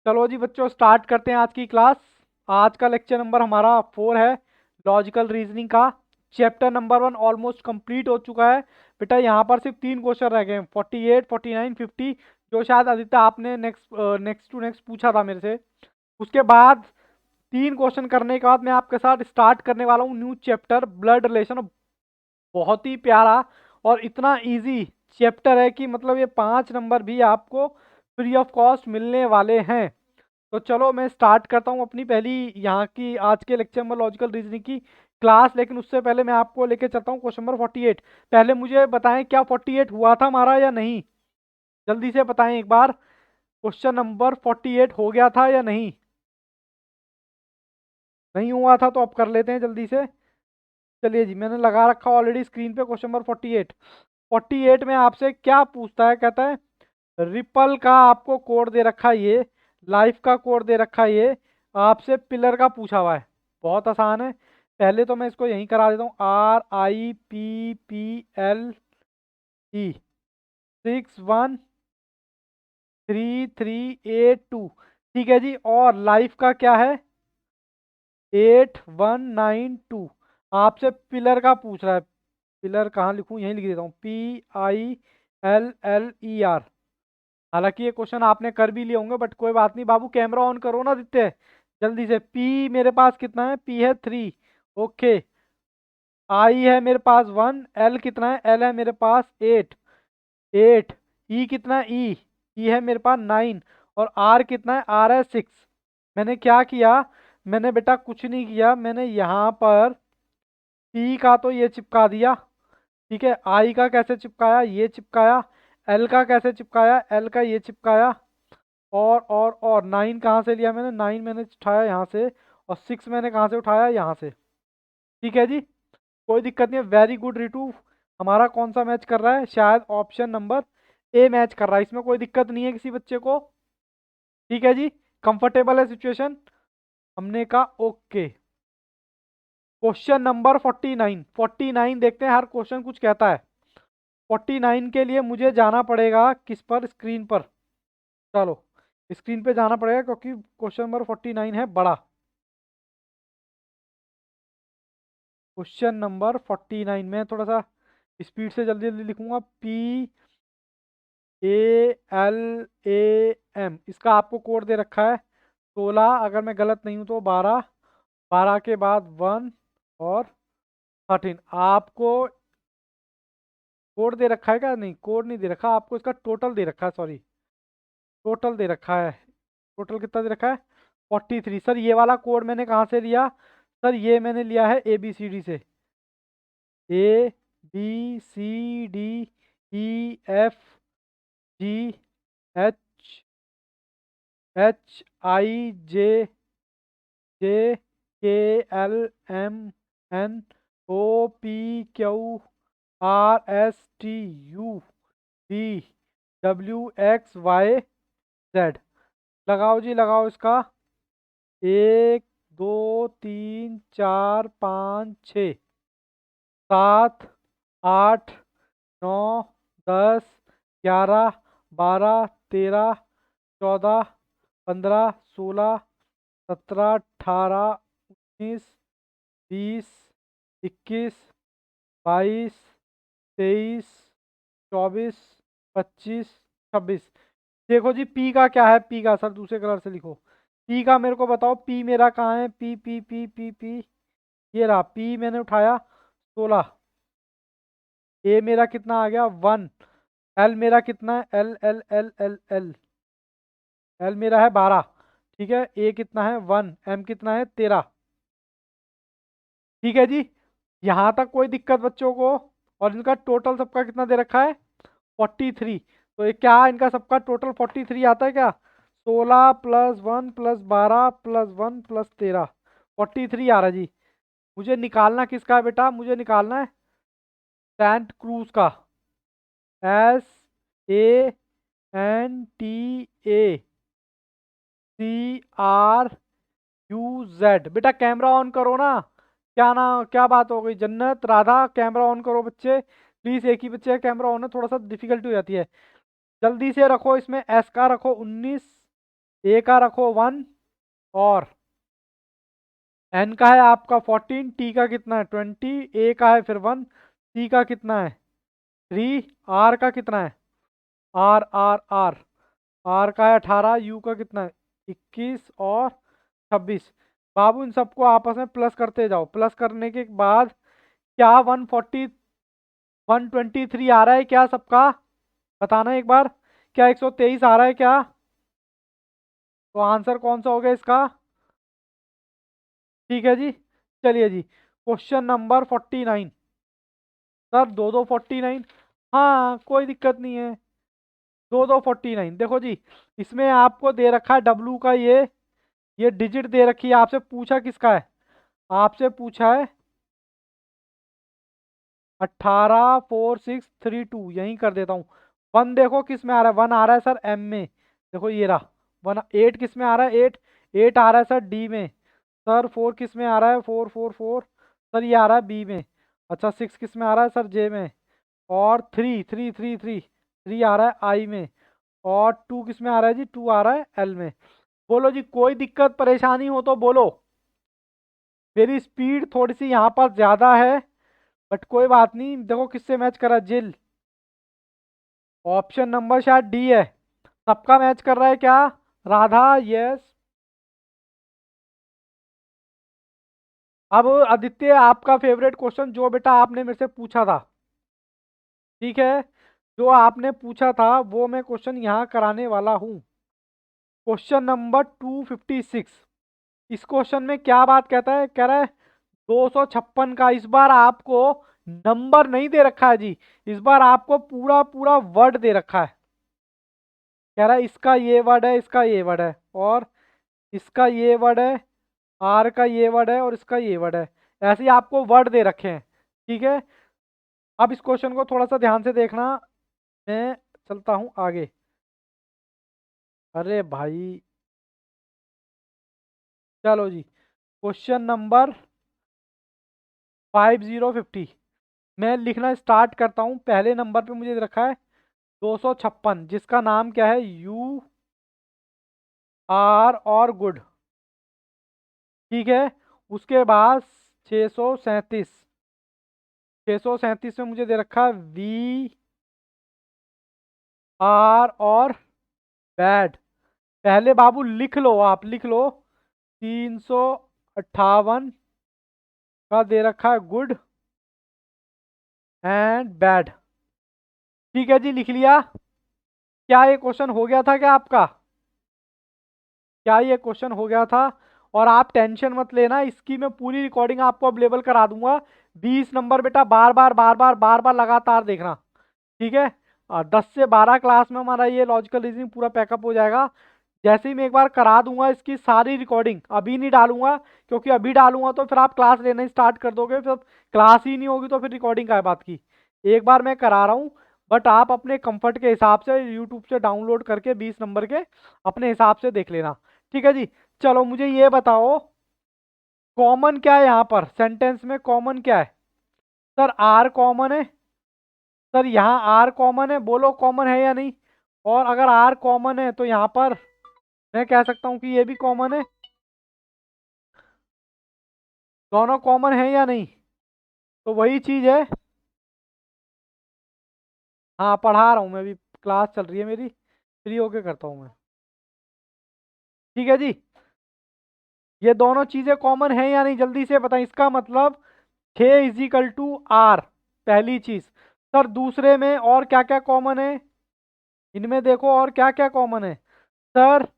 चलो जी बच्चों, स्टार्ट करते हैं आज की क्लास। आज का लेक्चर नंबर हमारा 4 है, लॉजिकल रीजनिंग का। चैप्टर नंबर 1 ऑलमोस्ट कंप्लीट हो चुका है। बेटा यहाँ पर सिर्फ 3 क्वेश्चन रह गए हैं, 48, 49, 50, जो शायद आदित्य आपने नेक्स्ट टू नेक्स्ट पूछा था मेरे से। उसके बाद 3 क्वेश्चन करने के बाद मैं आपके साथ स्टार्ट करने वाला हूँ न्यू चैप्टर, ब्लड रिलेशन। बहुत ही प्यारा और इतना इजी चैप्टर है कि मतलब ये 5 नंबर भी आपको फ्री ऑफ कॉस्ट मिलने वाले हैं। तो चलो मैं स्टार्ट करता हूँ अपनी पहली यहाँ की आज के लेक्चर में लॉजिकल रीजनिंग की क्लास। लेकिन उससे पहले मैं आपको लेके चलता हूँ क्वेश्चन नंबर 48। पहले मुझे बताएं, क्या 48 हुआ था हमारा या नहीं? जल्दी से बताएं एक बार, क्वेश्चन नंबर 48 हो गया था या नहीं? नहीं हुआ था तो अब कर लेते हैं जल्दी से। चलिए जी, मैंने लगा रखा ऑलरेडी स्क्रीन पे क्वेश्चन नंबर 48। 48 में आपसे क्या पूछता है, कहता है रिपल का आपको कोड दे रखा है ये, लाइफ का कोड दे रखा है ये, आपसे पिलर का पूछा हुआ है। बहुत आसान है। पहले तो मैं इसको यहीं करा देता हूँ, RIPPLE 613382। ठीक है जी, और लाइफ का क्या है? 8192। आपसे पिलर का पूछ रहा है। पिलर कहाँ लिखूं? यहीं लिख देता हूँ, PILLER। हालांकि ये क्वेश्चन आपने कर भी लिए होंगे, बट कोई बात नहीं बाबू, कैमरा ऑन करो ना दित्ते जल्दी से। पी मेरे पास कितना है? पी है 3। ओके। आई है मेरे पास 1। एल कितना है? एल है मेरे पास 8। 8। ई कितना है? ई है मेरे पास 9। और आर कितना है? आर है 6। मैंने क्या किया? मैंने बेटा कुछ नहीं किया, मैंने यहाँ पर पी का तो ये चिपका दिया। ठीक है, आई का कैसे चिपकाया? ये चिपकाया। एल का कैसे चिपकाया? एल का ये चिपकाया। और 9 कहाँ से लिया मैंने? 9 मैंने उठाया यहाँ से। और 6 मैंने कहाँ से उठाया? यहाँ से। ठीक है जी, कोई दिक्कत नहीं है। Very good Ritu. हमारा कौन सा मैच कर रहा है? शायद ऑप्शन नंबर ए मैच कर रहा है। इसमें कोई दिक्कत नहीं है किसी बच्चे को? ठीक है जी, कंफर्टेबल है सिचुएशन? हमने कहा ओके। Question number 49। 49 देखते हैं, हर क्वेश्चन कुछ कहता है। 49 के लिए मुझे जाना पड़ेगा किस पर? स्क्रीन पर। चलो स्क्रीन पे जाना पड़ेगा क्योंकि क्वेश्चन नंबर 49 है बड़ा। क्वेश्चन नंबर 49 में थोड़ा सा स्पीड से जल्दी जल्दी लिखूंगा। PALAM, इसका आपको कोड दे रखा है 16, अगर मैं गलत नहीं हूं तो 12। 12 के बाद 1 और 13। आपको कोड दे रखा है क्या? नहीं, कोड नहीं दे रखा आपको, इसका टोटल दे रखा है, सॉरी टोटल दे रखा है। टोटल कितना दे रखा है? 43। सर ये वाला कोड मैंने कहाँ से लिया? सर ये मैंने लिया है ABCD से। ABCDEFGHIJKLMNOPQRSTUV लगाओ जी, लगाओ इसका। 1 2 3 4 5 6 7 8 9 10 11 12 13 14 15 16 17 18 19 20 21 22 23 24 25 26। देखो जी, पी का क्या है? पी का सर दूसरे कलर से लिखो। पी का मेरे को बताओ, पी मेरा कहाँ है? P P P P P ये रहा। पी मैंने उठाया 16। ए मेरा कितना आ गया? 1। एल मेरा कितना है? L L L L L L मेरा है 12। ठीक है, ए कितना है? 1। एम कितना है? 13। ठीक है जी, यहाँ तक कोई दिक्कत बच्चों को? और इनका टोटल सबका कितना दे रखा है? 43। तो ये क्या है? इनका सबका टोटल 43 आता है क्या? 16 प्लस 1 प्लस 12 प्लस 1 प्लस 13, 43 आ रहा है जी। मुझे निकालना किसका है बेटा? मुझे निकालना है सेंट क्रूज का। SANTACRUZ। बेटा कैमरा ऑन करो ना। क्या ना, क्या बात हो गई? जन्नत राधा, कैमरा ऑन करो बच्चे प्लीज। एक ही बच्चे का कैमरा ऑन है, थोड़ा सा डिफिकल्टी हो जाती है। जल्दी से रखो, इसमें एस का रखो 19। ए का रखो 1 और एन का है आपका 14, टी का कितना है 20, ए का है फिर 1, सी का कितना है 3, आर का कितना है आर आर का है 18, यू का कितना है 21 और 26। बाबू इन सबको आपस में प्लस करते जाओ। प्लस करने के बाद क्या 123 आ रहा है क्या सबका? बताना एक बार। क्या 123 आ रहा है क्या? तो आंसर कौन सा हो गया इसका? ठीक है जी। चलिए जी, क्वेश्चन नंबर 49। सर दो दो 49, हाँ कोई दिक्कत नहीं है। दो दो 49 देखो जी, इसमें आपको दे रखा है डब्लू का ये डिजिट दे रखी है। आपसे पूछा किसका है? आपसे पूछा है 184632, यहीं कर देता हूँ। 1 देखो किस में आ रहा है? 1 आ रहा है सर एम में, देखो ये रहा 1। 8 किस में आ रहा है? 8 आ रहा है सर डी में। सर 4 किस में आ रहा है? 4 सर ये आ रहा है बी में। अच्छा 6 किस में आ रहा है सर? जे में। और 3 आ रहा है आई में। और 2 किस में आ रहा है जी? 2 आ रहा है एल में। बोलो जी, कोई दिक्कत परेशानी हो तो बोलो। मेरी स्पीड थोड़ी सी यहाँ पर ज़्यादा है, बट कोई बात नहीं। देखो किससे मैच करा? जिल। ऑप्शन नंबर शायद डी है। सबका मैच कर रहा है क्या? राधा यस। अब आदित्य, आपका फेवरेट क्वेश्चन जो बेटा आपने मेरे से पूछा था, ठीक है, जो आपने पूछा था वो मैं क्वेश्चन यहाँ कराने वाला हूँ। Question number 256। इस क्वेश्चन में क्या बात कहता है? कह रहा है 256 का। इस बार आपको नंबर नहीं दे रखा है जी, इस बार आपको पूरा पूरा वर्ड दे रखा है। कह रहा है इसका ये वर्ड है, इसका ये वर्ड है, और इसका ये वर्ड है, आर का ये वर्ड है, और इसका ये वर्ड है। ऐसे ही आपको वर्ड दे रखे हैं, ठीक है। अब इस क्वेश्चन को थोड़ा सा ध्यान से देखना। मैं चलता हूं आगे। अरे भाई, चलो जी, क्वेश्चन नंबर 5050। मैं लिखना स्टार्ट करता हूं। पहले नंबर पे मुझे रखा है 256, जिसका नाम क्या है? यू आर और गुड, ठीक है। उसके बाद 637, 637 में मुझे दे रखा है वी आर और बैड। पहले बाबू लिख लो, आप लिख लो। 358 का दे रखा है गुड एंड बैड। ठीक है जी, लिख लिया। क्या ये क्वेश्चन हो गया था क्या आपका? क्या ये क्वेश्चन हो गया था? और आप टेंशन मत लेना, इसकी मैं पूरी रिकॉर्डिंग आपको अवेलेबल करा दूंगा। 20 नंबर बेटा बार बार लगातार देखना, ठीक है। 10 से 12 क्लास में हमारा ये लॉजिकल रीजनिंग पूरा पैकअप हो जाएगा। जैसे ही मैं एक बार करा दूंगा इसकी सारी रिकॉर्डिंग, अभी नहीं डालूंगा, क्योंकि अभी डालूंगा तो फिर आप क्लास लेना ही स्टार्ट कर दोगे, फिर क्लास ही नहीं होगी तो फिर रिकॉर्डिंग का है बात की। एक बार मैं करा रहा हूँ, बट आप अपने कंफर्ट के हिसाब से यूट्यूब से डाउनलोड करके 20 नंबर के अपने हिसाब से देख लेना, ठीक है जी। चलो मुझे ये बताओ, कॉमन क्या है यहाँ पर? सेंटेंस में कॉमन क्या है? सर आर कॉमन है। सर यहाँ आर कॉमन है, बोलो कॉमन है या नहीं? और अगर आर कॉमन है तो यहाँ पर मैं कह सकता हूँ कि ये भी कॉमन है। दोनों कॉमन है या नहीं? तो वही चीज है। हाँ पढ़ा रहा हूँ मैं, अभी क्लास चल रही है मेरी, फ्री होके करता हूँ मैं, ठीक है जी। ये दोनों चीजें कॉमन है या नहीं, जल्दी से बताएं। इसका मतलब 6 = R, पहली चीज। सर दूसरे में और क्या क्या कॉमन है? इनमें देखो और क्या क्या कॉमन है। सर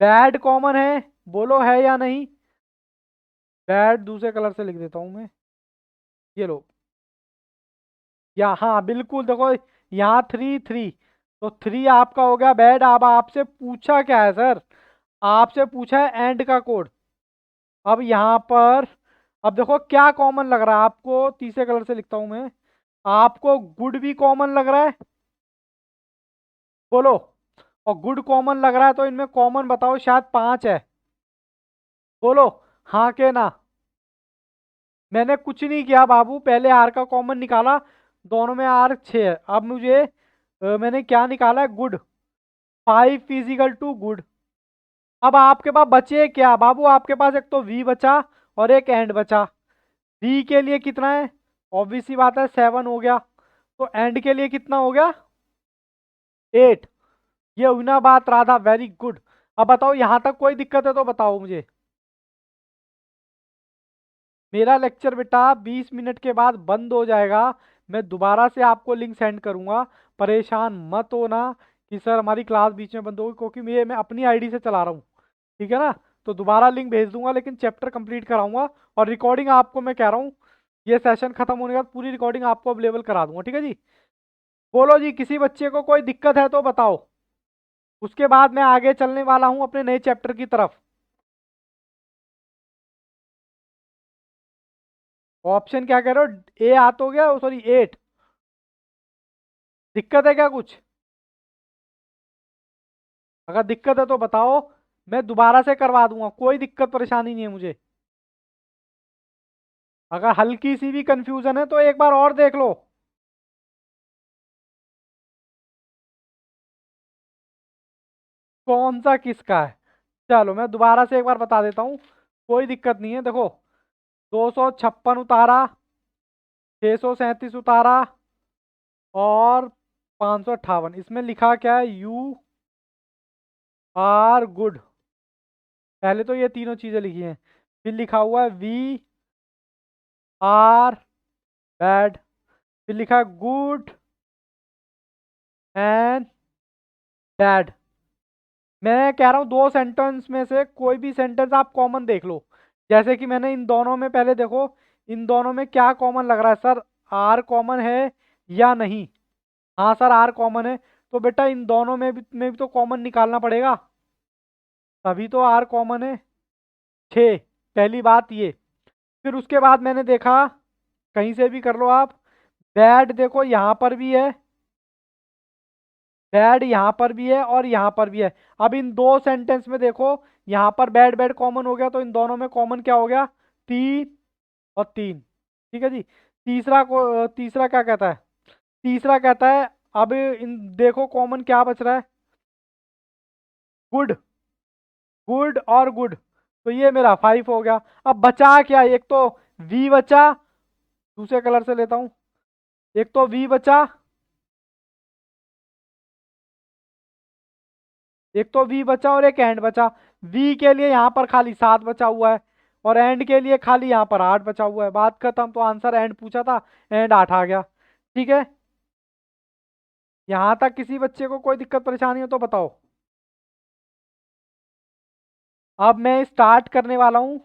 बैड कॉमन है, बोलो है या नहीं? बैड दूसरे कलर से लिख देता हूँ मैं, ये लो। या हाँ बिल्कुल, देखो यहाँ 3 3, तो 3 आपका हो गया बैड। अब आपसे पूछा क्या है सर? आपसे पूछा है एंड का कोड। अब यहाँ पर, अब देखो क्या कॉमन लग रहा है आपको? तीसरे कलर से लिखता हूं मैं। आपको गुड भी कॉमन लग रहा है, बोलो। और गुड कॉमन लग रहा है, तो इनमें कॉमन बताओ, शायद 5 है, बोलो हाँ के ना। मैंने कुछ नहीं किया बाबू, पहले आर का कॉमन निकाला, दोनों में R 6 है। अब मुझे मैंने क्या निकाला है? गुड। 5 = गुड, अब आपके पास बचे क्या बाबू, आपके पास एक तो वी बचा और एक एंड बचा। वी के लिए कितना है, ऑब्वियस सी बात है 7 हो गया। तो एंड के लिए कितना हो गया, 8। ये हुई ना बात राधा, वेरी गुड। अब बताओ यहां तक कोई दिक्कत है तो बताओ मुझे। मेरा लेक्चर बेटा 20 मिनट के बाद बंद हो जाएगा। मैं दोबारा से आपको लिंक सेंड करूंगा। परेशान मत होना कि सर हमारी क्लास बीच में बंद होगी, क्योंकि मैं अपनी आईडी से चला रहा हूँ। ठीक है ना। तो दोबारा लिंक भेज दूंगा, लेकिन चैप्टर कंप्लीट कराऊंगा। और रिकॉर्डिंग आपको मैं कह रहा हूँ, ये सेशन खत्म होने के बाद पूरी रिकॉर्डिंग आपको अवेलेबल करा दूंगा। ठीक है जी। बोलो जी, किसी बच्चे को कोई दिक्कत है तो बताओ। उसके बाद मैं आगे चलने वाला हूँ अपने नए चैप्टर की तरफ। ऑप्शन क्या कह रहे हो, ए आ तो गया, सॉरी 8। दिक्कत है क्या कुछ, अगर दिक्कत है तो बताओ। मैं दोबारा से करवा दूंगा, कोई दिक्कत परेशानी नहीं है मुझे। अगर हल्की सी भी कंफ्यूजन है तो एक बार और देख लो। कौन सा किसका है, चलो मैं दोबारा से एक बार बता देता हूँ। कोई दिक्कत नहीं है, देखो 256 उतारा, 637 उतारा, और 558। इसमें लिखा क्या है, यू आर गुड। पहले तो ये तीनों चीजें लिखी हैं। फिर लिखा हुआ है वी आर बैड। फिर लिखा है गुड एंड बैड। मैं कह रहा हूँ दो सेंटेंस में से कोई भी सेंटेंस आप कॉमन देख लो। जैसे कि मैंने इन दोनों में पहले देखो, इन दोनों में क्या कॉमन लग रहा है सर, आर कॉमन है या नहीं। हाँ सर आर कॉमन है। तो बेटा इन दोनों में भी तो कॉमन निकालना पड़ेगा, तभी तो आर कॉमन है। 6, पहली बात ये। फिर उसके बाद मैंने देखा, कहीं से भी कर लो आप, बैड देखो यहाँ पर भी है, बैड यहाँ पर भी है और यहाँ पर भी है। अब इन दो सेंटेंस में देखो, यहाँ पर बैड बैड कॉमन हो गया, तो इन दोनों में कॉमन क्या हो गया, 3 और 3। ठीक है जी। तीसरा क्या कहता है, तीसरा कहता है, अब इन देखो कॉमन क्या बच रहा है, गुड, गुड और गुड। तो ये मेरा 5 हो गया। अब बचा क्या, एक तो वी बचा, दूसरे कलर से लेता हूँ। एक तो वी बचा, एक तो वी बचा और एक एंड बचा। वी के लिए यहाँ पर खाली 7 बचा हुआ है, और एंड के लिए खाली यहाँ पर 8 बचा हुआ है। बात खत्म। तो आंसर एंड पूछा था, एंड 8 आ गया। ठीक है। यहाँ तक किसी बच्चे को कोई दिक्कत परेशानी हो तो बताओ। अब मैं स्टार्ट करने वाला हूँ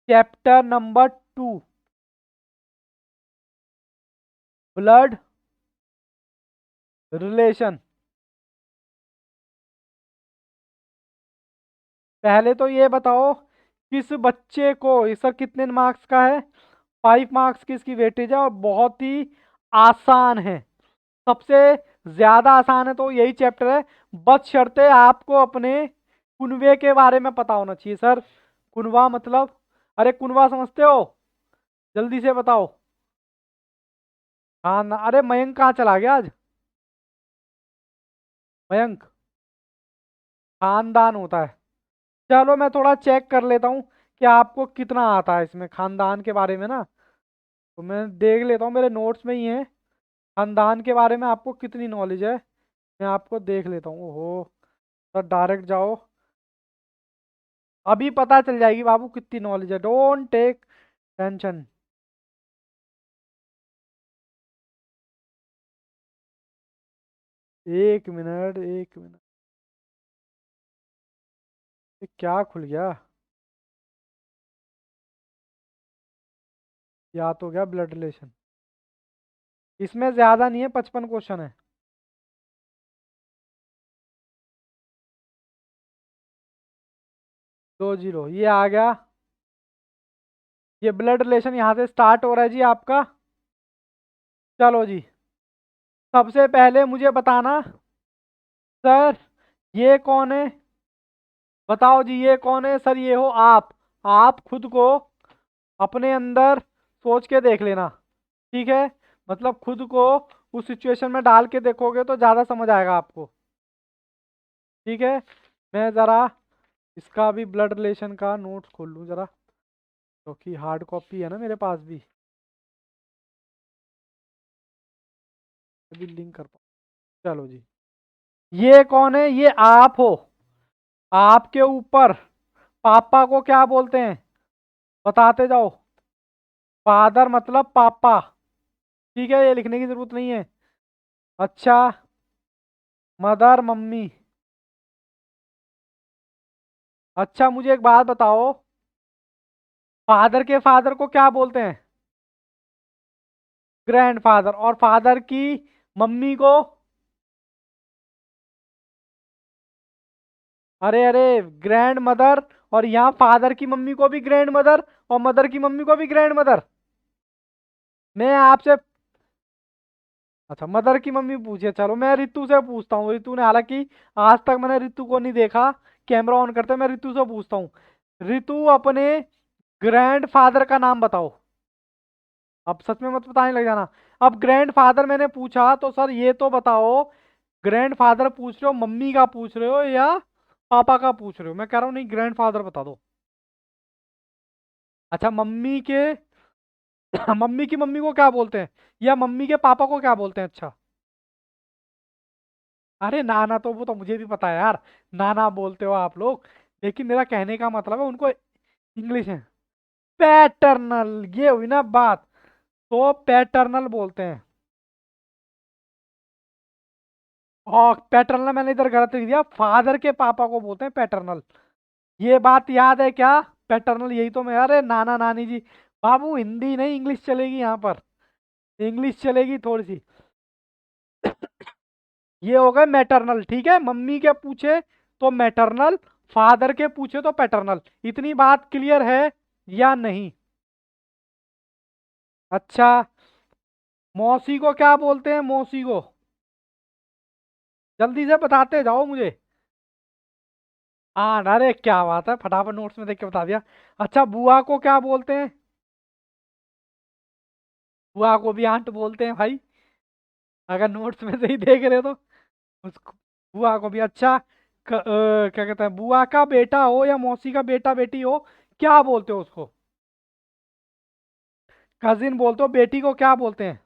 चैप्टर नंबर 2, ब्लड रिलेशन। पहले तो ये बताओ, किस बच्चे को, इस सर कितने मार्क्स का है, 5 मार्क्स की इसकी वेटेज है, और बहुत ही आसान है, सबसे ज्यादा आसान है। तो यही चैप्टर है, बशर्ते आपको अपने कुनबे के बारे में पता होना चाहिए। सर कुनबा मतलब, अरे कुनबा समझते हो, जल्दी से बताओ। हाँ ना, अरे मयंक कहाँ चला गया आज, मयंक, खानदान होता है। चलो मैं थोड़ा चेक कर लेता हूँ कि आपको कितना आता है इसमें खानदान के बारे में ना। तो मैं देख लेता हूँ, मेरे नोट्स में ही है, खानदान के बारे में आपको कितनी नॉलेज है। मैं आपको देख लेता हूँ। ओहो, सर डायरेक्ट जाओ, अभी पता चल जाएगी बाबू कितनी नॉलेज है, don't take tension. 1 minute 1 minute, ये क्या खुल गया, या तो गया ब्लड रिलेशन। इसमें ज्यादा नहीं है, 55 क्वेश्चन है। 2 0 ये आ गया। ये ब्लड रिलेशन यहाँ से स्टार्ट हो रहा है जी आपका। चलो जी, सबसे पहले मुझे बताना, सर ये कौन है, बताओ जी ये कौन है। सर ये हो आप खुद को अपने अंदर सोच के देख लेना। ठीक है, मतलब खुद को उस सिचुएशन में डाल के देखोगे तो ज़्यादा समझ आएगा आपको। ठीक है, मैं ज़रा इसका भी ब्लड रिलेशन का नोट्स खोल लूँ जरा, क्योंकि हार्ड कॉपी है ना मेरे पास भी, अभी लिंक कर पाऊँ। चलो जी, ये कौन है? ये आप हो। आपके ऊपर पापा को क्या बोलते हैं? बताते जाओ। फादर मतलब पापा, ठीक है, ये लिखने की जरूरत नहीं है। अच्छा, मदर मम्मी। अच्छा मुझे एक बात बताओ, फादर के फादर को क्या बोलते हैं? ग्रैंडफादर। और फादर की मम्मी को? अरे अरे, ग्रैंड मदर। और यहाँ फादर की मम्मी को भी ग्रैंड मदर, और मदर की मम्मी को भी ग्रैंड मदर। मैं आपसे, अच्छा मदर की मम्मी पूछे, चलो मैं रितु से पूछता हूँ। रितु ने, हालांकि आज तक मैंने रितु को नहीं देखा कैमरा ऑन करते, मैं रितु से पूछता हूँ। रितु, अपने ग्रैंड फादर का नाम बताओ। अब सच में मत बताने लग जाना। अब ग्रैंड फादर मैंने पूछा तो सर ये तो बताओ, ग्रैंड फादर पूछ रहे हो, मम्मी का पूछ रहे हो, या पापा का पूछ रहे हो? मैं कह रहा हूँ नहीं, ग्रैंड फादर बता दो। अच्छा, मम्मी के मम्मी की मम्मी को क्या बोलते हैं, या मम्मी के पापा को क्या बोलते हैं? अच्छा, अरे नाना तो वो तो मुझे भी पता है यार, नाना बोलते हो आप लोग, लेकिन मेरा कहने का मतलब है उनको इंग्लिश है। पैटर्नल, ये हुई ना बात, तो पैटर्नल बोलते हैं। और पैटर्नल मैंने इधर गलत लिख दिया, फादर के पापा को बोलते हैं पैटर्नल। ये बात याद है क्या? पैटर्नल यही तो मैं, अरे नाना नानी जी। बाबू हिंदी नहीं इंग्लिश चलेगी यहाँ पर, इंग्लिश चलेगी थोड़ी सी। ये हो गए मैटरनल, ठीक है, मम्मी के पूछे तो मैटरनल, फादर के पूछे तो पैटर्नल। इतनी बात क्लियर है या नहीं? अच्छा, मौसी को क्या बोलते हैं? मौसी को जल्दी से बताते जाओ मुझे। हाँ, अरे क्या बात है, फटाफट नोट्स में देख के बता दिया। अच्छा, बुआ को क्या बोलते हैं? बुआ को भी आंट बोलते हैं भाई, अगर नोट्स में से ही देख रहे हो तो। उसको, बुआ को भी। अच्छा, क्या कहते हैं, बुआ का बेटा हो या मौसी का बेटा बेटी हो, क्या बोलते हो उसको? कजिन बोलते हो। बेटी को क्या बोलते हैं?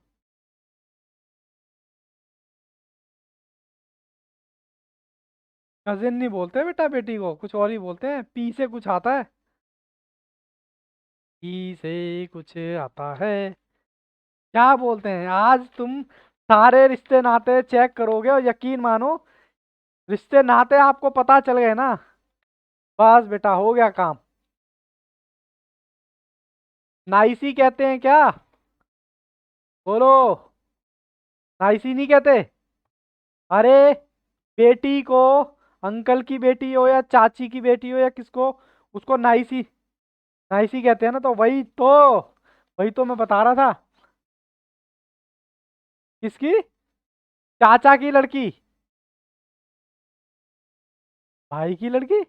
कजिन नहीं बोलते बेटा, बेटी को कुछ और ही बोलते हैं, पी से कुछ आता है, पी से कुछ आता है। क्या बोलते हैं? आज तुम सारे रिश्ते नाते चेक करोगे और यकीन मानो, रिश्ते नाते आपको पता चल गए ना, बस बेटा हो गया काम। नाइसी कहते हैं क्या? बोलो। नाइसी नहीं कहते? अरे, बेटी को, अंकल की बेटी हो या चाची की बेटी हो या किसको, उसको नाइसी, नाइसी कहते हैं ना, तो वही तो मैं बता रहा था। किसकी? चाचा की लड़की? भाई की लड़की?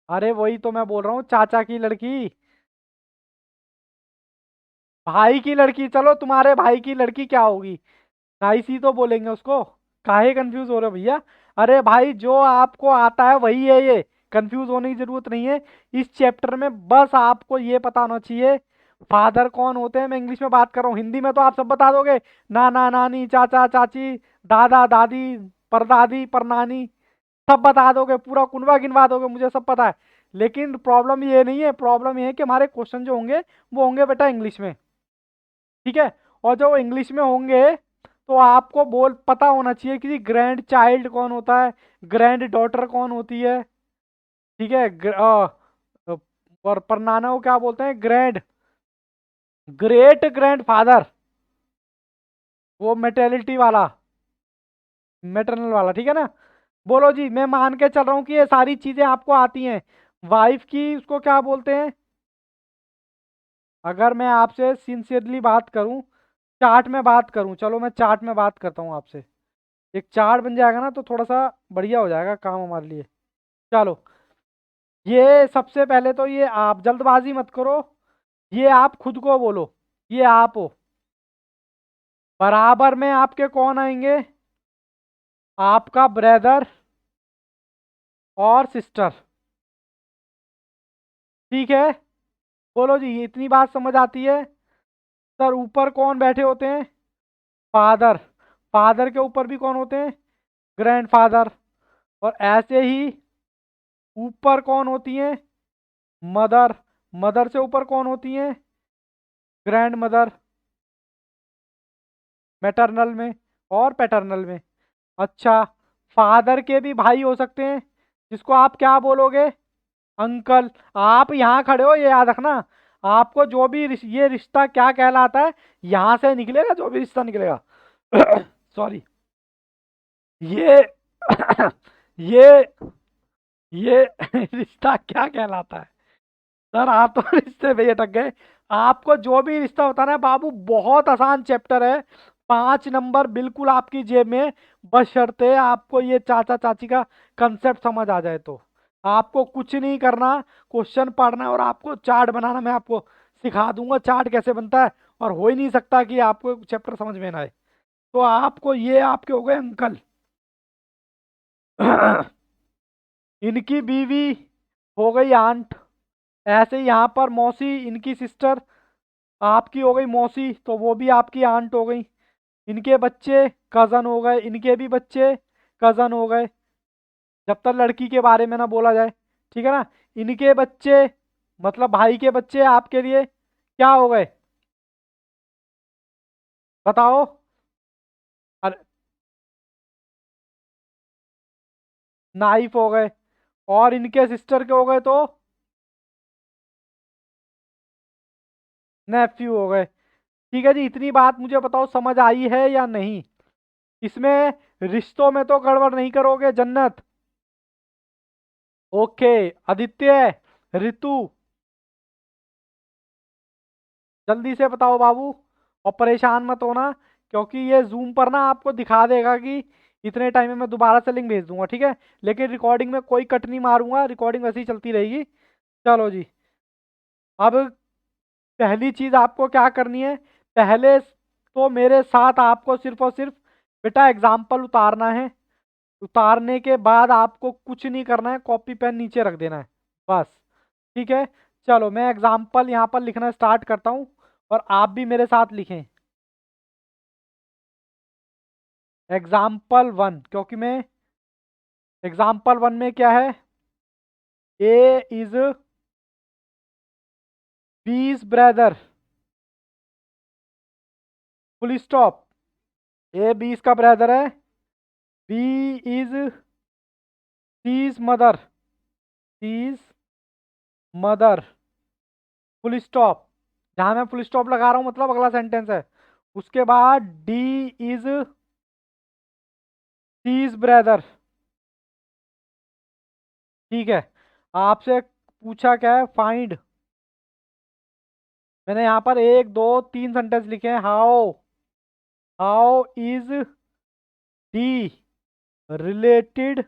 अरे वही तो मैं बोल रहा हूँ, चाचा की लड़की, भाई की लड़की। चलो तुम्हारे भाई की लड़की क्या होगी, नाइसी तो बोलेंगे उसको। काहे कंफ्यूज हो रहे हो भैया? अरे भाई, जो आपको आता है वही है ये, कंफ्यूज होने की जरूरत नहीं है। इस चैप्टर में बस आपको ये पता होना चाहिए फादर कौन होते हैं। मैं इंग्लिश में बात कर रहा हूँ, हिंदी में तो आप सब बता दोगे, नाना नानी, चाचा चाची, दादा दादी, परदादी परनानी, सब बता दोगे, पूरा कुनबा गिनवा दोगे, मुझे सब पता है। लेकिन प्रॉब्लम ये नहीं है, प्रॉब्लम ये है कि हमारे क्वेश्चन जो होंगे वो होंगे बेटा इंग्लिश में, ठीक है। और जो इंग्लिश में होंगे तो आपको बोल पता होना चाहिए कि ग्रैंड चाइल्ड कौन होता है, ग्रैंड डॉटर कौन होती है, ठीक है। और परनाना को क्या बोलते हैं? ग्रैंड, ग्रेट ग्रैंड फादर, वो मेटर्निटी वाला, मेटरनल वाला, ठीक है ना। बोलो जी, मैं मान के चल रहा हूँ कि ये सारी चीजें आपको आती हैं। वाइफ की उसको क्या बोलते हैं? अगर मैं आपसे सिंसियरली बात करूं, चार्ट में बात करूं, चलो मैं चार्ट में बात करता हूं आपसे, एक चार्ट बन जाएगा ना तो थोड़ा सा बढ़िया हो जाएगा काम हमारे लिए। चलो, ये सबसे पहले तो ये आप जल्दबाजी मत करो, ये आप खुद को बोलो, ये आप हो। बराबर में आपके कौन आएंगे? आपका ब्रदर, और सिस्टर। ठीक है, बोलो जी, इतनी बात समझ आती है? सर ऊपर कौन बैठे होते हैं? फादर। फादर के ऊपर भी कौन होते हैं? ग्रैंडफादर। और ऐसे ही ऊपर कौन होती हैं? मदर। मदर से ऊपर कौन होती हैं? ग्रैंड मदर, मैटरनल में और पैटर्नल में। अच्छा, फादर के भी भाई हो सकते हैं, जिसको आप क्या बोलोगे? अंकल। आप यहाँ खड़े हो, ये याद रखना। आपको जो भी ये रिश्ता क्या कहलाता है, यहाँ से निकलेगा जो भी रिश्ता निकलेगा। सॉरी। ये ये ये रिश्ता क्या कहलाता है? सर आप तो रिश्ते पे ही अटक गए। आपको जो भी रिश्ता होता है ना बाबू, बहुत आसान चैप्टर है। 5 नंबर बिल्कुल आपकी जेब में, बशर्ते आपको ये चाचा चाची का कंसेप्ट समझ आ जाए तो। आपको कुछ नहीं करना, क्वेश्चन पढ़ना है और आपको चार्ट बनाना मैं आपको सिखा दूंगा चार्ट कैसे बनता है। और हो ही नहीं सकता कि आपको चैप्टर समझ में ना आए। तो आपको ये आपके हो गए अंकल। इनकी बीवी हो गई आंट। ऐसे ही यहाँ पर मौसी, इनकी सिस्टर आपकी हो गई मौसी, तो वो भी आपकी आंट हो गई। इनके बच्चे कजन हो गए, इनके भी बच्चे कजन हो गए, जब तक लड़की के बारे में ना बोला जाए। ठीक है ना? इनके बच्चे मतलब भाई के बच्चे आपके लिए क्या हो गए? बताओ। अरे, नाइफ हो गए। और इनके सिस्टर के हो गए तो नेफ्यू हो गए। ठीक है जी, इतनी बात मुझे बताओ समझ आई है या नहीं? इसमें रिश्तों में तो गड़बड़ नहीं करोगे जन्नत? ओके। आदित्य, ऋतु, जल्दी से बताओ बाबू। और परेशान मत होना, क्योंकि ये जूम पर ना आपको दिखा देगा कि इतने टाइम में मैं दोबारा से लिंक भेज दूंगा। ठीक है? लेकिन रिकॉर्डिंग में कोई कट नहीं मारूंगा, रिकॉर्डिंग वैसे ही चलती रहेगी। चलो जी। अब पहली चीज आपको क्या करनी है? पहले तो मेरे साथ आपको सिर्फ और सिर्फ बेटा एग्जाम्पल उतारना है। उतारने के बाद आपको कुछ नहीं करना है, कॉपी पेन नीचे रख देना है बस। ठीक है? चलो मैं एग्जाम्पल यहाँ पर लिखना स्टार्ट करता हूँ, और आप भी मेरे साथ लिखें। एग्जाम्पल 1, क्योंकि मैं एग्जाम्पल 1 में क्या है? A is B's brother, full stop. A B's का ब्रदर है। B is C's mother, C's mother, full stop. जहां मैं फुल स्टॉप लगा रहा हूं मतलब अगला सेंटेंस है। उसके बाद डी इज सीज ब्रदर। ठीक है? आपसे पूछा क्या है? फाइंड। मैंने यहाँ पर 1 2 3 सेंटेंस लिखे हैं। How, how is D related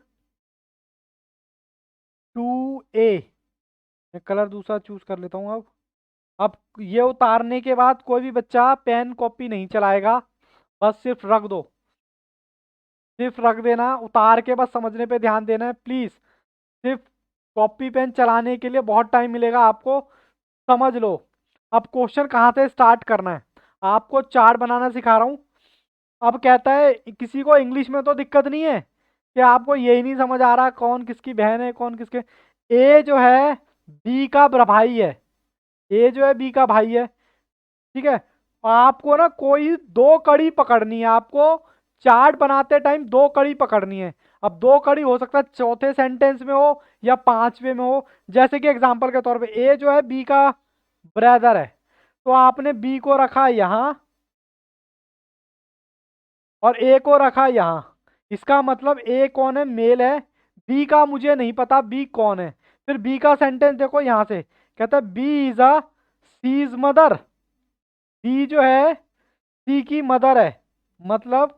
to A. मैं कलर दूसरा चूज कर लेता हूँ अब ये उतारने के बाद कोई भी बच्चा पेन कॉपी नहीं चलाएगा, बस सिर्फ रख दो। सिर्फ रख देना, उतार के बस समझने पे ध्यान देना है प्लीज। सिर्फ कॉपी पेन चलाने के लिए बहुत टाइम मिलेगा आपको, समझ लो। अब क्वेश्चन कहाँ से स्टार्ट करना है? आपको चार्ट बनाना सिखा रहा हूँ। अब कहता है किसी को इंग्लिश में तो दिक्कत नहीं है कि आपको यही नहीं समझ आ रहा कौन किसकी बहन है कौन किसके। ए जो है बी का भाई है। ए जो है बी का भाई है। ठीक है? आपको ना कोई 2 कड़ी पकड़नी है आपको। चार्ट बनाते टाइम 2 कड़ी पकड़नी है। अब 2 कड़ी हो सकता है चौथे सेंटेंस में हो या 5वें में हो। जैसे कि एग्जांपल के तौर पे ए जो है बी का ब्रदर है, तो आपने बी को रखा यहाँ और ए को रखा यहाँ। इसका मतलब ए कौन है? मेल है। बी का मुझे नहीं पता बी कौन है। फिर बी का सेंटेंस देखो यहाँ से, कहता है B is a C's mother. B जो है सी की मदर है, मतलब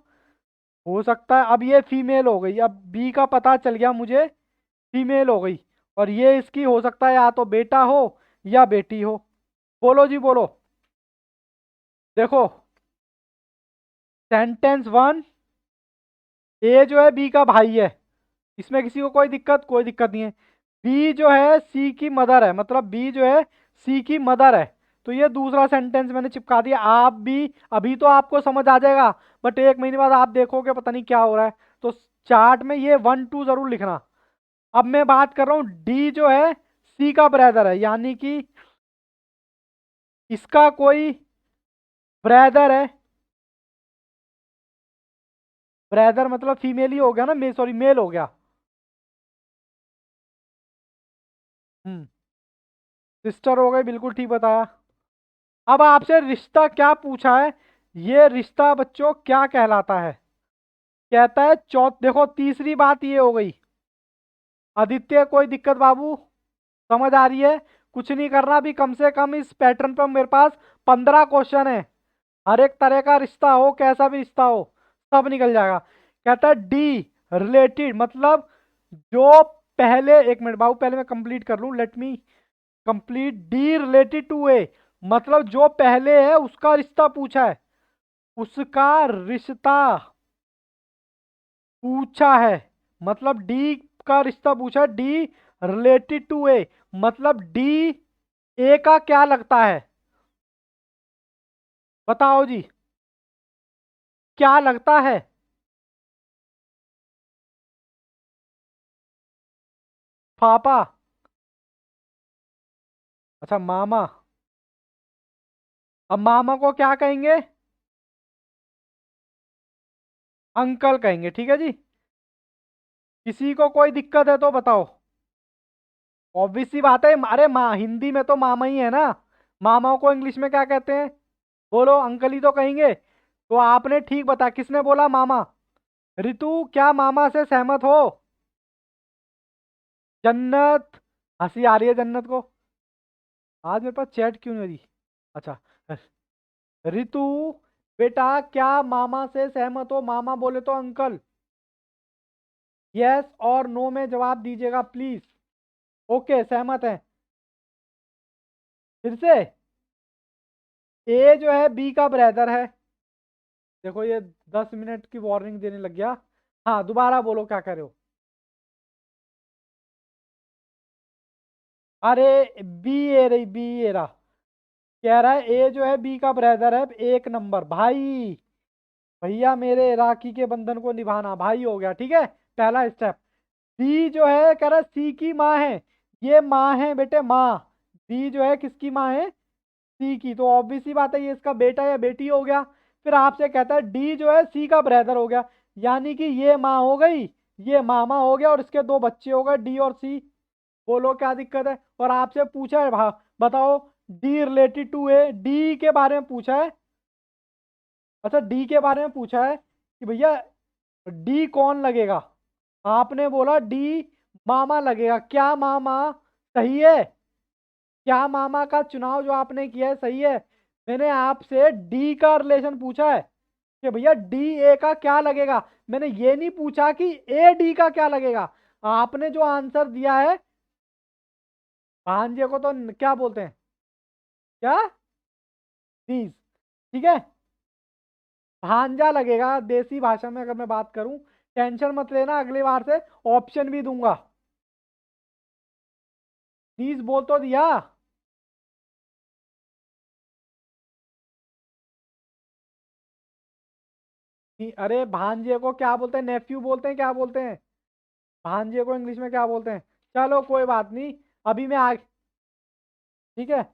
हो सकता है अब ये फीमेल हो गई। अब बी का पता चल गया मुझे, फीमेल हो गई। और ये इसकी हो सकता है या तो बेटा हो या बेटी हो। बोलो जी बोलो। देखो, सेंटेंस 1, ए जो है बी का भाई है। इसमें किसी को कोई दिक्कत नहीं है। बी जो है सी की मदर है, मतलब बी जो है सी की मदर है। तो ये दूसरा सेंटेंस मैंने चिपका दिया। आप भी, अभी तो आपको समझ आ जाएगा, बट 1 महीने बाद आप देखोगे पता नहीं क्या हो रहा है। तो चार्ट में ये 1 2 जरूर लिखना। अब मैं बात कर रहा हूँ, डी जो है सी का ब्रदर है, यानी कि इसका कोई ब्रदर है। ब्रदर मतलब फीमेल ही हो गया ना, सॉरी मेल हो गया। हम्म। सिस्टर हो गई, बिल्कुल ठीक बताया। अब आपसे रिश्ता क्या पूछा है, ये रिश्ता बच्चों क्या कहलाता है? कहता है देखो तीसरी बात ये हो गई। आदित्य कोई दिक्कत बाबू, समझ आ रही है? कुछ नहीं करना अभी, कम से कम इस पैटर्न पर मेरे पास 15 क्वेश्चन है। हर एक तरह का रिश्ता हो, कैसा भी रिश्ता हो, सब निकल जाएगा। कहता है डी रिलेटेड, मतलब जो पहले, 1 मिनट बाबू पहले मैं कंप्लीट कर लूं, let me complete. D related to A, मतलब जो पहले है उसका रिश्ता पूछा है, उसका रिश्ता पूछा है। मतलब डी का रिश्ता पूछा है, डी रिलेटेड टू ए, मतलब डी ए का क्या लगता है? बताओ जी, क्या लगता है? पापा? अच्छा मामा। अब मामा को क्या कहेंगे? अंकल कहेंगे, ठीक है जी। किसी को कोई दिक्कत है तो बताओ। ऑब्वियस सी बात है, अरे माँ हिंदी में तो मामा ही है ना। मामाओं को इंग्लिश में क्या कहते हैं? बोलो, अंकल ही तो कहेंगे। तो आपने ठीक बताया, किसने बोला मामा? रितु, क्या मामा से सहमत हो? जन्नत, हंसी आ रही है जन्नत को। आज मेरे पास चैट क्यों नहीं हो रही? अच्छा। रितु बेटा, क्या मामा से सहमत हो? मामा बोले तो अंकल। यस और नो में जवाब दीजिएगा प्लीज। ओके, सहमत है। फिर से, ए जो है बी का ब्रदर है। देखो ये 10 मिनट की वार्निंग देने लग गया। हाँ दोबारा बोलो, क्या कर रहे हो? अरे बी ए रही, बी ए रहा। कह रहा है ए जो है बी का ब्रदर है, 1 नंबर भाई। भैया मेरे राखी के बंधन को निभाना, भाई हो गया, ठीक है। पहला स्टेप। डी जो है कह रहा है सी की माँ है। ये माँ है बेटे, माँ। डी जो है किसकी माँ है? सी की। तो ऑब्वियस सी बात है ये इसका बेटा या बेटी हो गया। फिर आपसे कहता है डी जो है सी का ब्रदर हो गया, यानी कि ये माँ हो गई, ये मामा हो गया, और इसके 2 बच्चे हो गए डी और सी। बोलो क्या दिक्कत है? और आपसे पूछा है बताओ, D related to A, D के बारे में पूछा है। अच्छा डी के बारे में पूछा है कि भैया डी कौन लगेगा? आपने बोला डी मामा लगेगा। क्या मामा सही है? क्या मामा का चुनाव जो आपने किया है सही है? मैंने आपसे डी का रिलेशन पूछा है कि भैया डी ए का क्या लगेगा। मैंने ये नहीं पूछा कि ए डी का क्या लगेगा। आपने जो आंसर दिया है, भांजे को तो क्या बोलते हैं? क्या? प्लीज, ठीक है। भांजा लगेगा देसी भाषा में अगर मैं बात करूं। टेंशन मत लेना, अगली बार से ऑप्शन भी दूंगा। प्लीज बोल तो दिया। अरे भांजे को क्या बोलते हैं? नेफ्यू बोलते हैं, क्या बोलते हैं? भांजे को इंग्लिश में क्या बोलते हैं? चलो कोई बात नहीं। अभी मैं आ, ठीक है।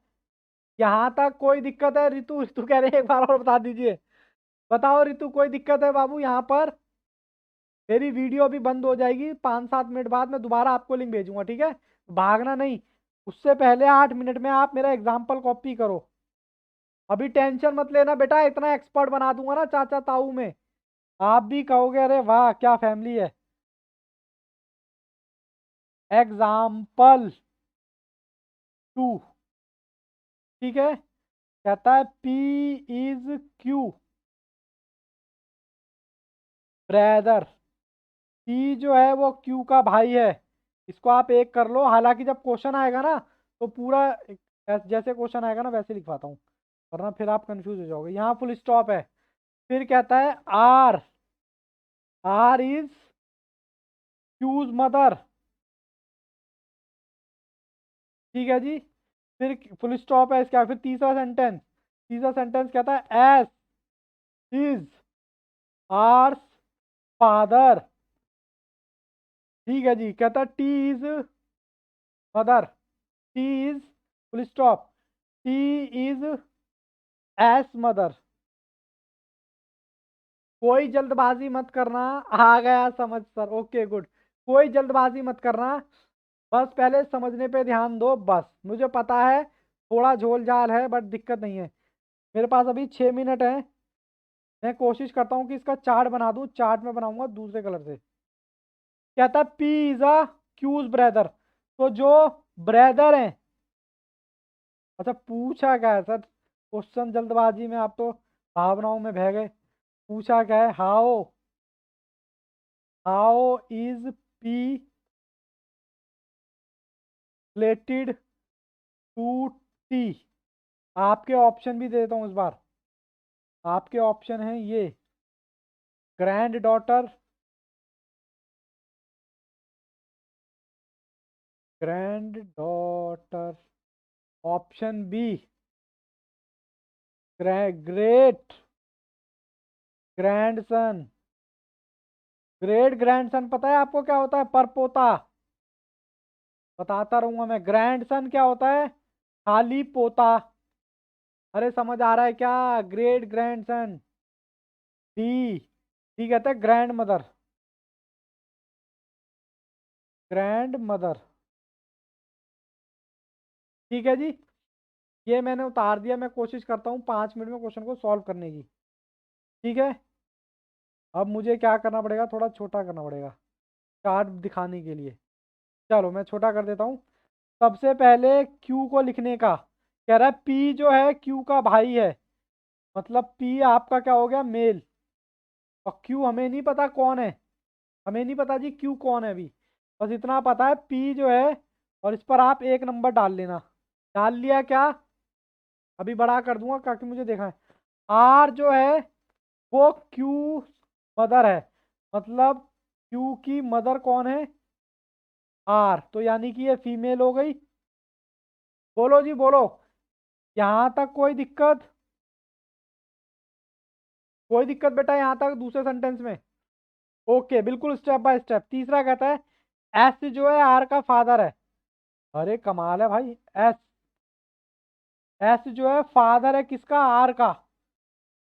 यहाँ तक कोई दिक्कत है? रितु, रितु कह रहे हैं एक बार और बता दीजिए। बताओ रितु, कोई दिक्कत है बाबू यहाँ पर? मेरी वीडियो अभी बंद हो जाएगी, 5 7 मिनट बाद मैं दोबारा आपको लिंक भेजूंगा, ठीक है। भागना नहीं। उससे पहले 8 मिनट में आप मेरा एग्जाम्पल कॉपी करो। अभी टेंशन मत लेना बेटा, इतना एक्सपर्ट बना दूंगा ना चाचा ताऊ में, आप भी कहोगे अरे वाह क्या फैमिली है। एग्जाम्पल 2, ठीक है। कहता है P is Q brother. P जो है वो क्यू का भाई है। इसको आप एक कर लो, हालांकि जब क्वेश्चन आएगा ना तो पूरा जैसे क्वेश्चन आएगा ना वैसे लिखवाता हूँ, वरना फिर आप कंफ्यूज हो जाओगे। यहाँ फुल स्टॉप है। फिर कहता है R, R is Q's mother. ठीक है जी। फिर फुल स्टॉप है इसका। फिर तीसरा सेंटेंस कहता है एस इज आर्स फादर। ठीक है जी। कहता है T is mother. T is full stop. T is S mother. कोई जल्दबाजी मत करना। आ गया समझ सर, ओके गुड। कोई जल्दबाजी मत करना, बस पहले समझने पे ध्यान दो। बस मुझे पता है थोड़ा झोल झाल है, बट दिक्कत नहीं है। मेरे पास अभी 6 मिनट है। मैं कोशिश करता हूँ कि इसका चार्ट बना दूँ। चार्ट में बनाऊंगा दूसरे कलर से। कहता है P is a Q's brother. तो जो ब्रदर हैं, अच्छा पूछा क्या है सर? क्वेश्चन जल्दबाजी में आप तो भावनाओं में बह गए। पूछा क्या है? How how is P related to T? आपके ऑप्शन भी दे देता हूँ इस बार। आपके ऑप्शन हैं ये: grand daughter, grand daughter, option be great grandson. Great grandson पता है आपको क्या होता है? परपोता। बताता रहूंगा मैं। ग्रैंडसन क्या होता है? खाली पोता। अरे समझ आ रहा है क्या? Great grandson. डी। डी कहते हैं ग्रैंड मदर। Grand mother. ठीक है जी। ये मैंने उतार दिया। मैं कोशिश करता हूँ 5 मिनट में क्वेश्चन को सॉल्व करने की। ठीक है। अब मुझे क्या करना पड़ेगा? थोड़ा छोटा करना पड़ेगा चार्ट दिखाने के लिए। चलो मैं छोटा कर देता हूँ। सबसे पहले क्यू को लिखने का कह रहा है। पी जो है क्यू का भाई है, मतलब पी आपका क्या हो गया? मेल। और क्यू हमें नहीं पता कौन है। हमें नहीं पता जी क्यू कौन है अभी। बस इतना पता है पी जो है, और इस पर आप 1 नंबर डाल लेना। डाल लिया क्या? अभी बड़ा कर दूंगा ताकि मुझे देखा है। आर जो है वो क्यू मदर है, मतलब क्यू की मदर कौन है? आर। तो यानी कि ये फीमेल हो गई। बोलो जी बोलो। यहाँ तक कोई दिक्कत? कोई दिक्कत बेटा यहाँ तक दूसरे सेंटेंस में? ओके बिल्कुल स्टेप बाय स्टेप। तीसरा कहता है एस जो है आर का फादर है। अरे कमाल है भाई। एस एस जो है फादर है किसका? आर का।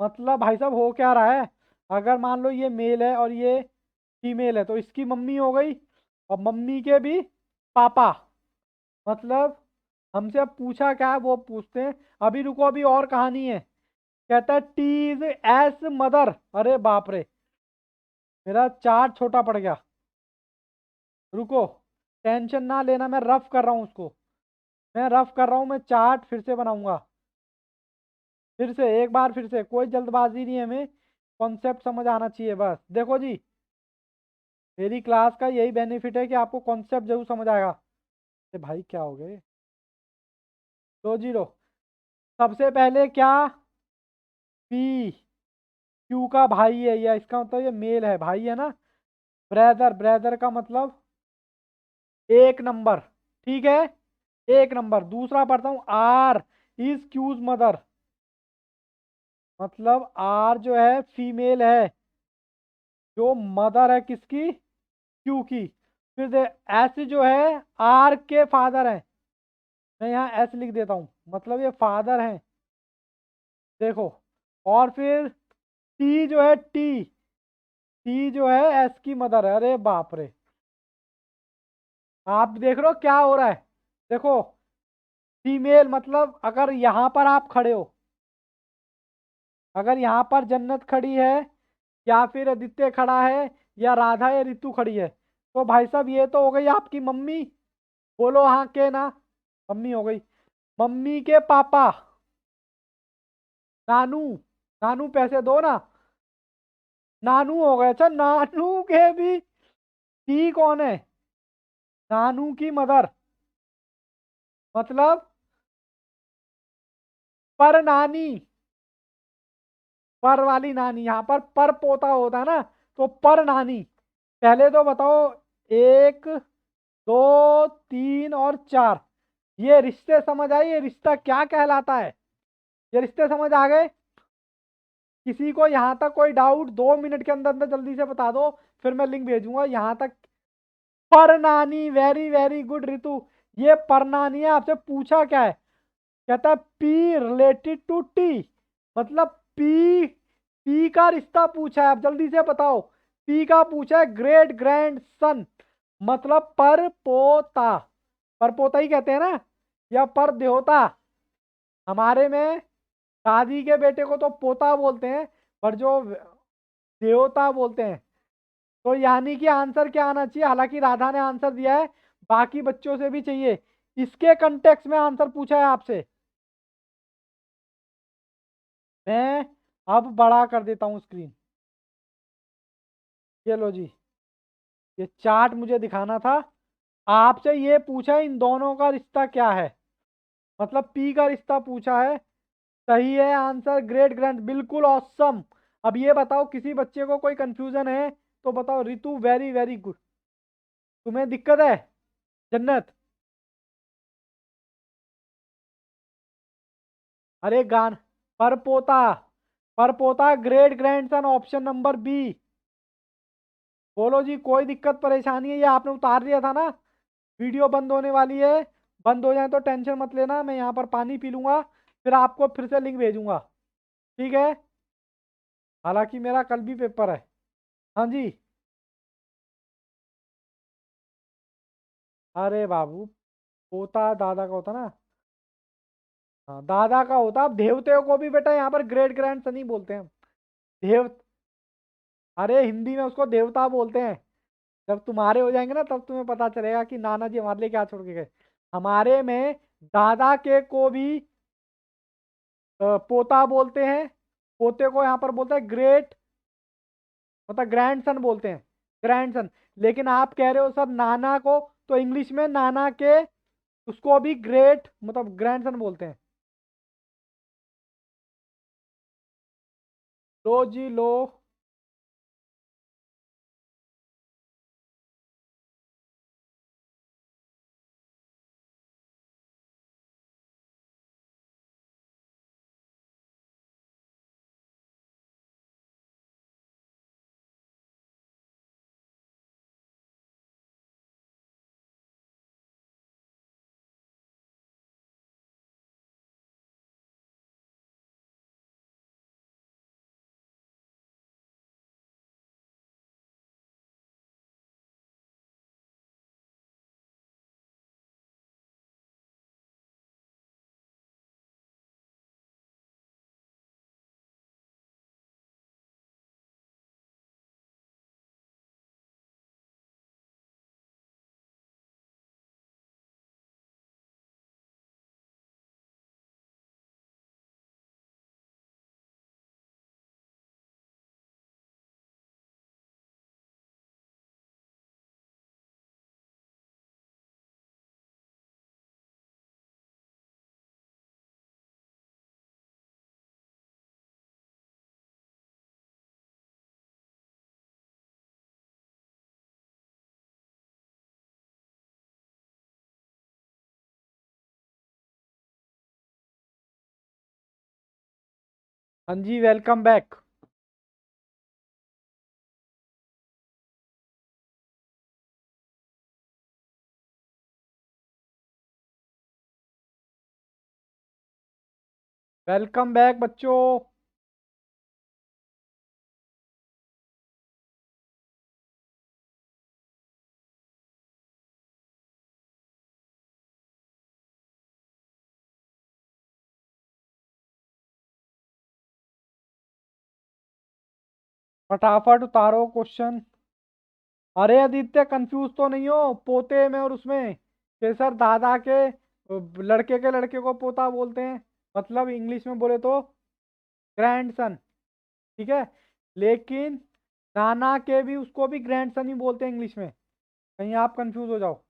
मतलब भाई साहब हो क्या रहा है? अगर मान लो ये मेल है और ये फीमेल है, तो इसकी मम्मी हो गई और मम्मी के भी पापा। मतलब हमसे अब पूछा क्या है वो पूछते हैं। अभी रुको, अभी और कहानी है। कहता है टी इज एस मदर। अरे बाप रे, मेरा चार्ट छोटा पड़ गया। रुको, टेंशन ना लेना, मैं रफ कर रहा हूँ उसको। मैं रफ कर रहा हूँ। मैं चार्ट फिर से बनाऊंगा। फिर से एक बार फिर से। कोई जल्दबाजी नहीं है हमें। कॉन्सेप्ट समझ आना चाहिए बस। देखो जी, मेरी क्लास का यही बेनिफिट है कि आपको कॉन्सेप्ट जरूर समझ आएगा। अरे भाई क्या हो गए? 2-0। सबसे पहले क्या? पी क्यू का भाई है, या इसका मतलब ये मेल है, भाई है ना। ब्रदर, ब्रदर का मतलब 1 नंबर। ठीक है, 1 नंबर। दूसरा पढ़ता हूँ। आर इज क्यूज मदर, मतलब आर जो है फीमेल है, जो मदर है किसकी? क्यू की। फिर दे एस जो है आर के फादर है। मैं यहाँ एस लिख देता हूँ, मतलब ये फादर हैं। देखो, और फिर टी जो है टी जो है एस की मदर है। अरे बाप रे, आप देख रहे हो क्या हो रहा है? देखो, फीमेल मतलब अगर यहाँ पर आप खड़े हो, अगर यहाँ पर जन्नत खड़ी है, या फिर आदित्य खड़ा है, या राधा या रितु खड़ी है, तो भाई साहब ये तो हो गई आपकी मम्मी। बोलो हाँ के ना? मम्मी हो गई। मम्मी के पापा नानू। नानू पैसे दो ना। नानू हो गए। अच्छा, नानू के भी टी कौन है? नानू की मदर, मतलब पर नानी। पर वाली नानी। यहाँ पर पोता होता है ना, तो पर नानी। पहले तो बताओ, 1 2 3 और 4। ये रिश्ते समझ आए? ये रिश्ता क्या कहलाता है? ये रिश्ते समझ आ गए? किसी को यहाँ तक कोई डाउट? 2 मिनट के अंदर अंदर जल्दी से बता दो, फिर मैं लिंक भेजूंगा यहाँ तक। परनानी, वेरी वेरी गुड रितु। ये परनानी है, आपसे पूछा क्या है? कहता है पी रिलेटेड टू टी, मतलब पी, पी का रिश्ता पूछा है। आप जल्दी से बताओ, पी का पूछा है, ग्रेट ग्रैंड सन, मतलब पर पोता। पर पोता ही कहते हैं ना, या पर देवता? हमारे में दादी के बेटे को तो पोता बोलते हैं, पर जो देवता बोलते हैं। तो यानी कि आंसर क्या आना चाहिए? हालांकि राधा ने आंसर दिया है, बाकी बच्चों से भी चाहिए। इसके कंटेक्स्ट में आंसर पूछा है आपसे। मैं अब बड़ा कर देता हूँ स्क्रीन। ये लो जी, ये चार्ट मुझे दिखाना था। आपसे ये पूछा है इन दोनों का रिश्ता क्या है, मतलब पी का रिश्ता पूछा है। सही है आंसर, ग्रेट ग्रैंड, बिल्कुल ऑसम। अब ये बताओ, किसी बच्चे को कोई कंफ्यूजन है तो बताओ। Ritu very very good. तुम्हें दिक्कत है? जन्नत, अरे गान, परपोता, परपोता great grandson, option number B. बोलो जी, कोई दिक्कत परेशानी है? ये आपने उतार दिया था ना? वीडियो बंद होने वाली है, बंद हो जाए तो टेंशन मत लेना, मैं यहाँ पर पानी पी लूंगा, फिर आपको फिर से लिंक भेजूंगा, ठीक है? हालांकि मेरा कल भी पेपर है। हाँ जी। अरे बाबू, पोता दादा का होता ना। हाँ, दादा का होता। अब देवते को भी बेटा यहाँ पर ग्रेट ग्रैंड सन ही बोलते हैं। देव, अरे हिंदी में उसको देवता बोलते हैं। जब तुम्हारे हो जाएंगे ना, तब तुम्हें पता चलेगा कि नाना जी हमारे लिए क्या छोड़ के गए। हमारे में दादा के को भी पोता बोलते हैं, पोते को यहाँ पर बोलते हैं ग्रेट, मतलब ग्रैंड सन बोलते हैं, ग्रैंड सन। लेकिन आप कह रहे हो सर नाना को, तो इंग्लिश में नाना के उसको भी ग्रेट मतलब ग्रैंड सन बोलते हैं। लो जी लो। हाँ जी, वेलकम बैक। वेलकम बैक बच्चों। फटाफट उतारो क्वेश्चन। अरे आदित्य, कंफ्यूज तो नहीं हो पोते में और उसमें? कि सर दादा के लड़के के लड़के को पोता बोलते हैं, मतलब इंग्लिश में बोले तो ग्रैंड सन, ठीक है? लेकिन नाना के भी उसको भी ग्रैंड सन ही बोलते हैं इंग्लिश में, कहीं आप कंफ्यूज हो जाओ।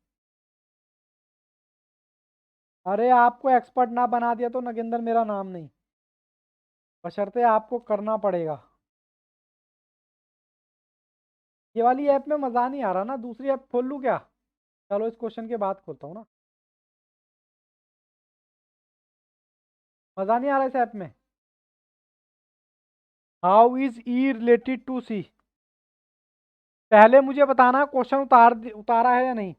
अरे आपको एक्सपर्ट ना बना दिया तो नगेंद्र मेरा नाम नहीं, बशर्ते आपको करना पड़ेगा। ये वाली ऐप में मज़ा नहीं आ रहा ना, दूसरी ऐप खोल लूँ क्या? चलो इस क्वेश्चन के बाद खोलता हूँ ना। मज़ा नहीं आ रहा इस ऐप में। How is E related to C? पहले मुझे बताना क्वेश्चन उतारा है या नहीं।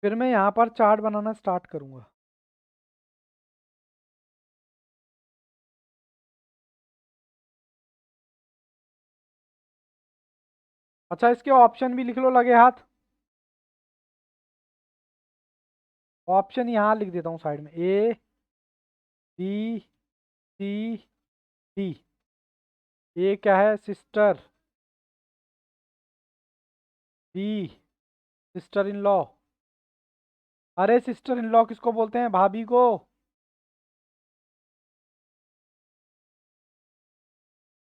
फिर मैं यहाँ पर चार्ट बनाना स्टार्ट करूँगा। अच्छा, इसके ऑप्शन भी लिख लो लगे हाथ। ऑप्शन यहाँ लिख देता हूँ साइड में, ए बी सी डी। ए क्या है? Sister. B sister in law. अरे सिस्टर इन लॉ किसको बोलते हैं? भाभी को।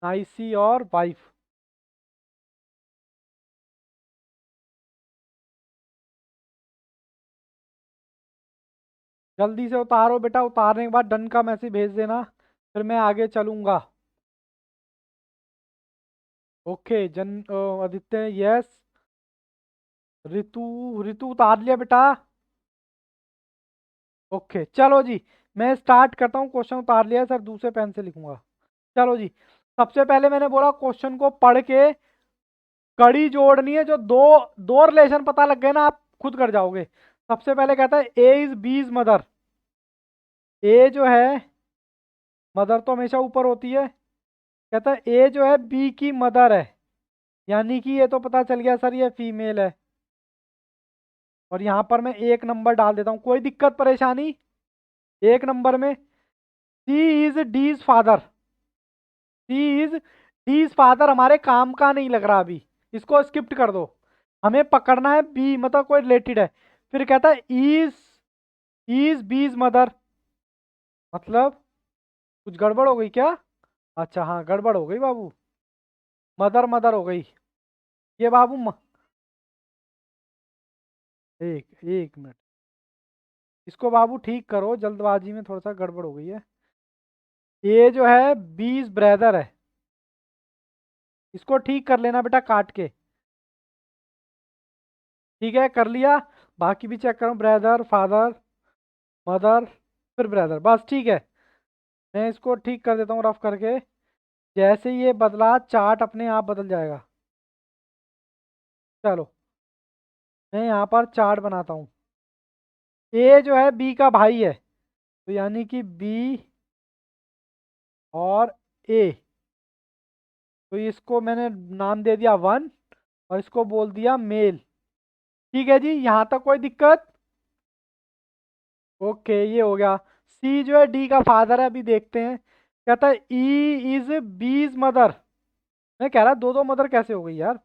नाइसी और वाइफ। जल्दी से उतारो बेटा, उतारने के बाद डन का मैसेज भेज देना, फिर मैं आगे चलूंगा। Okay Aditya yes. ऋतु, ऋतु उतार लिया बेटा। ओके चलो जी, मैं स्टार्ट करता हूँ। क्वेश्चन उतार लिया है सर, दूसरे पेन से लिखूंगा। चलो जी, सबसे पहले मैंने बोला क्वेश्चन को पढ़ के कड़ी जोड़नी है। जो दो दो रिलेशन पता लग गए ना, आप खुद कर जाओगे। सबसे पहले कहता है A is B is mother. ए जो है, मदर तो हमेशा ऊपर होती है। कहता है ए जो है बी की मदर है, यानी कि ये तो पता चल गया सर ये फीमेल है। और यहाँ पर मैं एक नंबर डाल देता हूँ, कोई दिक्कत परेशानी? एक नंबर में C is D's father. C is D's father हमारे काम का नहीं लग रहा अभी, इसको स्किप्ट कर दो। हमें पकड़ना है बी, मतलब कोई रिलेटेड है। फिर कहता है इज बीज मदर, मतलब कुछ गड़बड़ हो गई क्या? अच्छा हाँ, गड़बड़ हो गई बाबू। मदर मदर हो गई ये बाबू एक एक मिनट, इसको बाबू ठीक करो, जल्दबाजी में थोड़ा सा गड़बड़ हो गई है। ये जो है बीज ब्रदर है, इसको ठीक कर लेना बेटा काट के। ठीक है, कर लिया। बाकी भी चेक करो, ब्रदर फादर मदर फिर ब्रदर, बस ठीक है। मैं इसको ठीक कर देता हूँ रफ करके। जैसे ही ये बदला, चार्ट अपने आप बदल जाएगा। चलो मैं यहाँ पर चार्ट बनाता हूँ। ए जो है बी का भाई है, तो यानी कि बी और ए। तो इसको मैंने नाम दे दिया वन, और इसको बोल दिया मेल। ठीक है जी, यहाँ तक कोई दिक्कत? ओके, ये हो गया। सी जो है डी का फादर है, अभी देखते हैं। कहता है ई इज बीज मदर। मैं कह रहा दो दो मदर कैसे हो गई यार।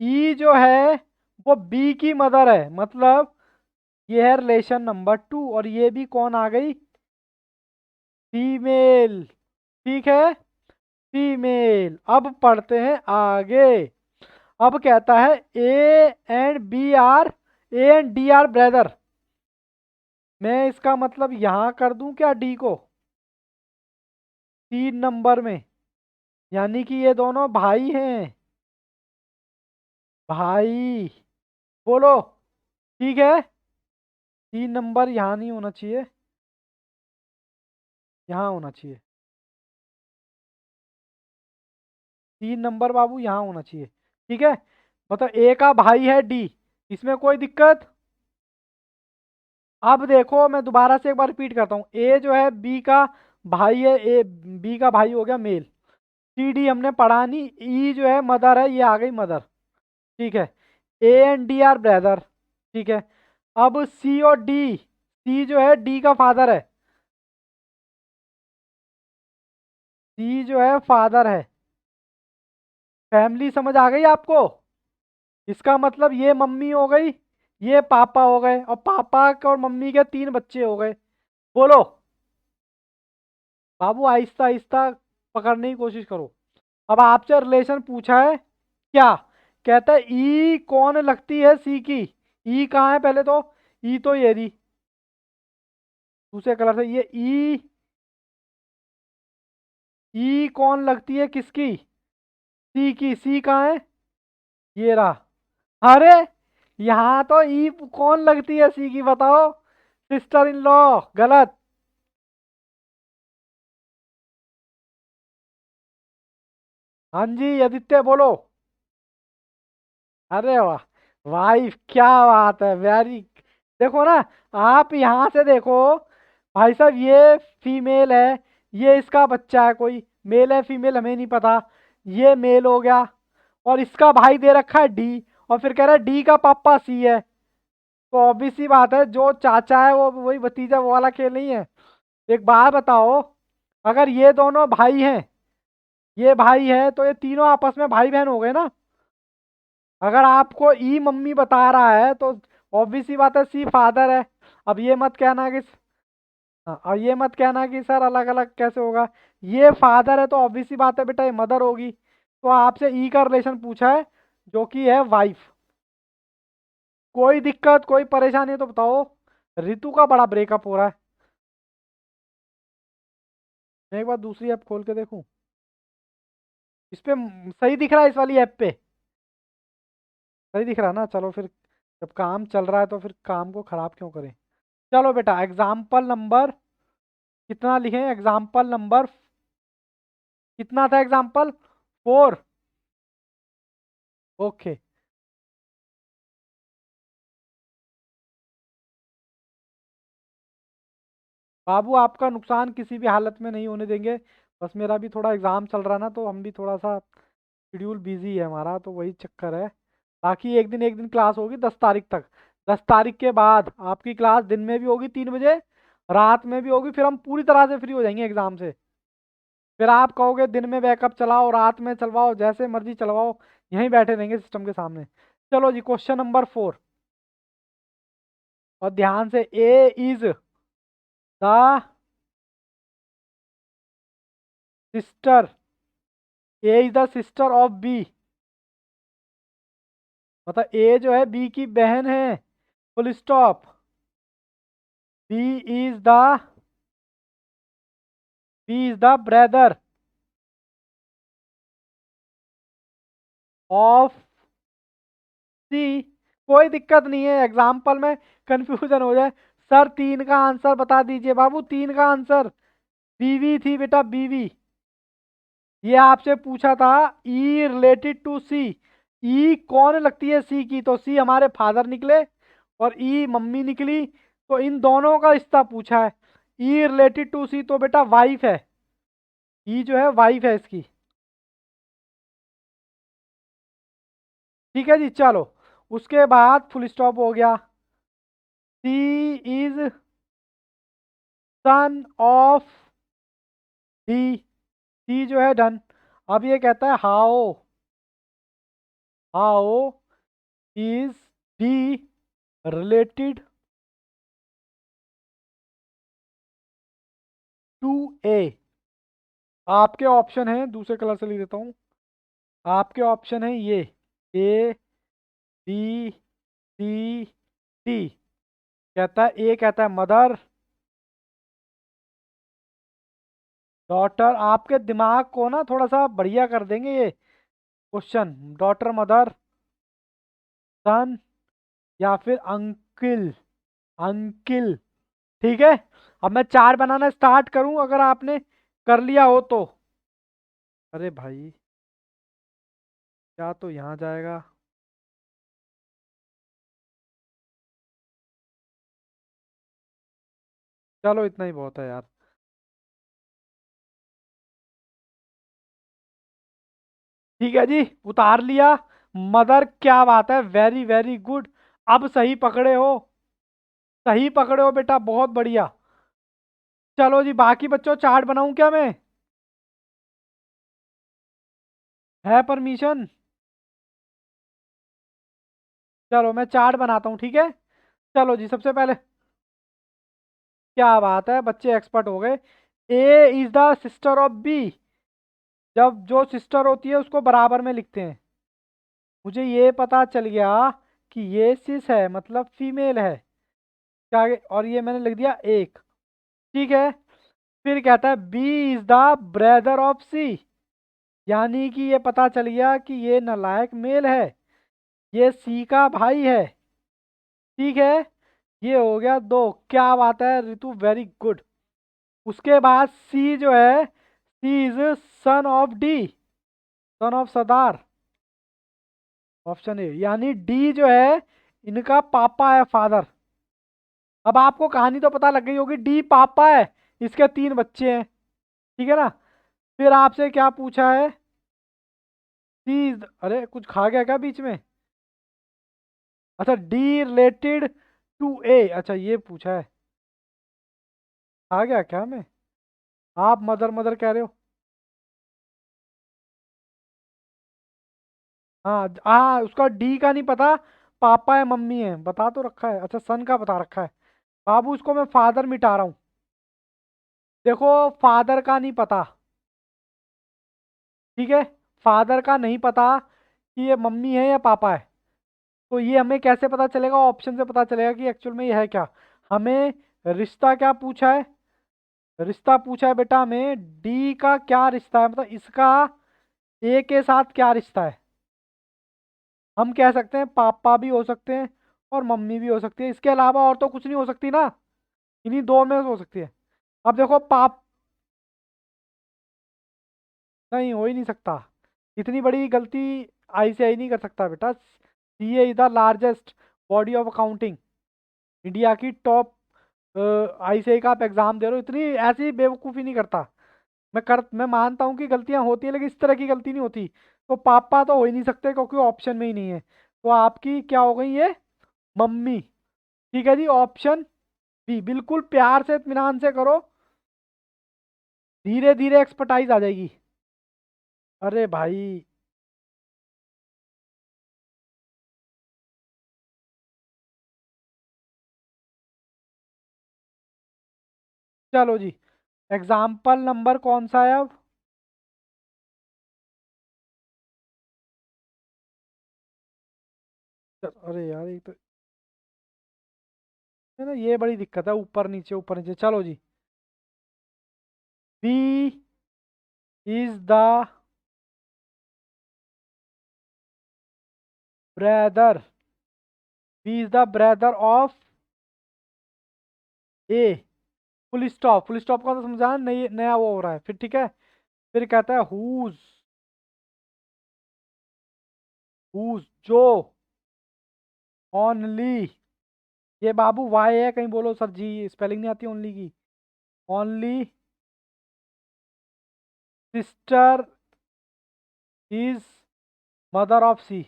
ई जो है वो बी की मदर है, मतलब ये है रिलेशन नंबर टू। और ये भी कौन आ गई? फीमेल। ठीक है, फीमेल। अब पढ़ते हैं आगे। अब कहता है A and D R brother. मैं इसका मतलब यहां कर दूं क्या डी को? 3 नंबर में, यानी कि ये दोनों भाई हैं। भाई बोलो, ठीक है। 3 नंबर यहाँ नहीं होना चाहिए, यहाँ होना चाहिए। 3 नंबर बाबू यहाँ होना चाहिए। ठीक है, मतलब ए का भाई है डी, इसमें कोई दिक्कत? अब देखो मैं दोबारा से एक बार रिपीट करता हूँ। ए जो है बी का भाई है, ए बी का भाई हो गया मेल। सी डी हमने पढ़ा नहीं। ई जो है मदर है, ये आ गई मदर। ठीक है, A and D R brother. ठीक है, अब सी और डी, सी जो है डी का फादर है। सी जो है फादर है। फैमिली समझ आ गई आपको? इसका मतलब ये मम्मी हो गई, ये पापा हो गए, और पापा के और मम्मी के 3 बच्चे हो गए। बोलो बाबू, आहिस्ता आहिस्ता पकड़ने की कोशिश करो। अब आपसे रिलेशन पूछा है क्या? कहता है ई कौन लगती है सी की। ई कहाँ है पहले तो? ई तो ये रही, दूसरे कलर से ये ई ई कौन लगती है किसकी? सी की। सी कहाँ है? ये रहा। अरे, यहाँ तो ई कौन लगती है सी की, बताओ। Sister in law. गलत। हाँ जी आदित्य बोलो। अरे वाह। वाइफ, क्या बात है, वेरी। देखो ना, आप यहाँ से देखो भाई साहब, ये फीमेल है, ये इसका बच्चा है, कोई मेल है फीमेल हमें नहीं पता। ये मेल हो गया, और इसका भाई दे रखा है डी, और फिर कह रहा है डी का पापा सी है। तो ऑब्वियस सी बात है, जो चाचा है वो वही भतीजा, वो वाला खेल नहीं है। एक बात बताओ, अगर ये दोनों भाई हैं, ये भाई है, तो ये तीनों आपस में भाई बहन हो गए ना। अगर आपको ई मम्मी बता रहा है तो ऑब्वियस सी बात है सी फादर है। अब ये मत कहना कि, हाँ, और ये मत कहना कि सर अलग अलग कैसे होगा। ये फादर है तो ऑब्वियस सी बात है बेटा, ये मदर होगी। तो आपसे ई का रिलेशन पूछा है, जो कि है वाइफ। कोई दिक्कत, कोई परेशानी है तो बताओ। ऋतु का बड़ा ब्रेकअप हो रहा है। मैं एक बार दूसरी ऐप खोल के देखूं। इस पे सही दिख रहा है, इस वाली ऐप पे सही दिख रहा है ना। चलो फिर, जब काम चल रहा है तो फिर काम को खराब क्यों करें। चलो बेटा, एग्जाम्पल नंबर कितना लिखें? एग्जाम्पल नंबर कितना था? एग्जाम्पल 4। ओके। बाबू, आपका नुकसान किसी भी हालत में नहीं होने देंगे। बस मेरा भी थोड़ा एग्जाम चल रहा है ना, तो हम भी थोड़ा सा शेड्यूल बिजी है हमारा, तो वही चक्कर है। बाकी एक दिन क्लास होगी 10 तारीख तक। 10 तारीख के बाद आपकी क्लास दिन में भी होगी 3 बजे, रात में भी होगी। फिर हम पूरी तरह से फ्री हो जाएंगे एग्जाम से। फिर आप कहोगे दिन में बैकअप चलाओ, रात में चलवाओ, जैसे मर्जी चलवाओ, यहीं बैठे रहेंगे सिस्टम के सामने। चलो जी, क्वेश्चन नंबर 4। और ध्यान से, A is the sister, A is the sister of B. मतलब ए जो है बी की बहन है, full stop. B is the B is the brother of C. कोई दिक्कत नहीं है, एग्जाम्पल में कंफ्यूजन हो जाए। सर 3 का आंसर बता दीजिए बाबू, 3 का आंसर। बीवी थी बेटा, बीवी। ये आपसे पूछा था, ई रिलेटेड टू सी। ई कौन लगती है सी की? तो सी हमारे फादर निकले, और ई मम्मी निकली। तो इन दोनों का रिश्ता पूछा है। ई रिलेटेड टू सी, तो बेटा वाइफ है। ई जो है वाइफ है इसकी। ठीक है जी, चलो। उसके बाद फुल स्टॉप हो गया। C is son of D. C जो है डन। अब ये कहता है how, how is D related to A. आपके ऑप्शन है, दूसरे कलर से लिख देता हूँ। आपके ऑप्शन है ये, ए बी सी डी। कहता है, ए कहता है मदर, डॉटर। आपके दिमाग को ना थोड़ा सा बढ़िया कर देंगे ये क्वेश्चन। डॉटर, मदर, सन, या फिर अंकिल। अंकिल। ठीक है। अब मैं चार्ट बनाना स्टार्ट करूं, अगर आपने कर लिया हो तो। अरे भाई, क्या तो यहाँ जाएगा। चलो इतना ही बहुत है यार। ठीक है जी, उतार लिया। मदर, क्या बात है, वेरी वेरी गुड। अब सही पकड़े हो, सही पकड़े हो बेटा, बहुत बढ़िया। चलो जी, बाकी बच्चों चार्ट बनाऊं क्या मैं? है परमिशन? चलो मैं चार्ट बनाता हूँ, ठीक है। चलो जी, सबसे पहले, क्या बात है, बच्चे एक्सपर्ट हो गए। A is the sister of B. जब जो सिस्टर होती है उसको बराबर में लिखते हैं। मुझे ये पता चल गया कि ये सिस है, मतलब फीमेल है। क्या? और ये मैंने लिख दिया एक। ठीक है। फिर कहता है B is the brother of C, यानी कि ये पता चल गया कि ये नालायक मेल है, ये सी का भाई है। ठीक है, ये हो गया दो। क्या बात है रितु, वेरी गुड। उसके बाद सी जो है, C is son of D, son of सरदार, ऑप्शन ए, यानी डी जो है इनका पापा है, फादर। अब आपको कहानी तो पता लग गई होगी, डी पापा है, इसके 3 बच्चे हैं। ठीक है ना। फिर आपसे क्या पूछा है, सी अरे कुछ खा गया क्या बीच में? अच्छा, डी रिलेटेड टू ए, अच्छा ये पूछा है। आ गया क्या मैं? आप मदर मदर कह रहे हो। हाँ हाँ, उसका डी का नहीं पता, पापा है मम्मी है बता तो रखा है। अच्छा सन का बता रखा है। बाबू उसको मैं फादर मिटा रहा हूँ। देखो, फादर का नहीं पता। ठीक है, फादर का नहीं पता कि ये मम्मी है या पापा है। तो ये हमें कैसे पता चलेगा? ऑप्शन से पता चलेगा कि एक्चुअल में ये है क्या। हमें रिश्ता क्या पूछा है? रिश्ता पूछा है बेटा हमें, डी का क्या रिश्ता है, मतलब इसका ए के साथ क्या रिश्ता है। हम कह सकते हैं पापा भी हो सकते हैं और मम्मी भी हो सकती है, इसके अलावा और तो कुछ नहीं हो सकती ना, इन्हीं दो में हो सकती है। अब देखो पाप, नहीं हो ही नहीं सकता, इतनी बड़ी गलती आईसीआई नहीं कर सकता बेटा। CA is the largest body of accounting, India की टॉप आईसीआई का आप एग्जाम दे रहे हो, इतनी ऐसी बेवकूफ़ी नहीं करता। मैं मानता हूँ कि गलतियां होती हैं, लेकिन इस तरह की गलती नहीं होती। तो पापा तो हो ही नहीं सकते क्योंकि ऑप्शन में ही नहीं है। तो आपकी क्या हो गई ये, मम्मी। ठीक है जी, ऑप्शन बी, बिल्कुल प्यार से इत्मीनान से करो, धीरे धीरे एक्सपर्टाइज आ जाएगी। अरे भाई, चलो जी, एग्जाम्पल नंबर कौन सा है अब? अरे यार ये तो है ना, ये बड़ी दिक्कत है, ऊपर नीचे। चलो जी, B is the brother, B is the brother of A, full stop. Full stop का तो समझा, नई नया वो हो रहा है फिर। ठीक है, फिर कहता है हुज जो ओनली, ये बाबू वाई है, कहीं बोलो सर जी स्पेलिंग नहीं आती ओनली की। Only sister is mother of C,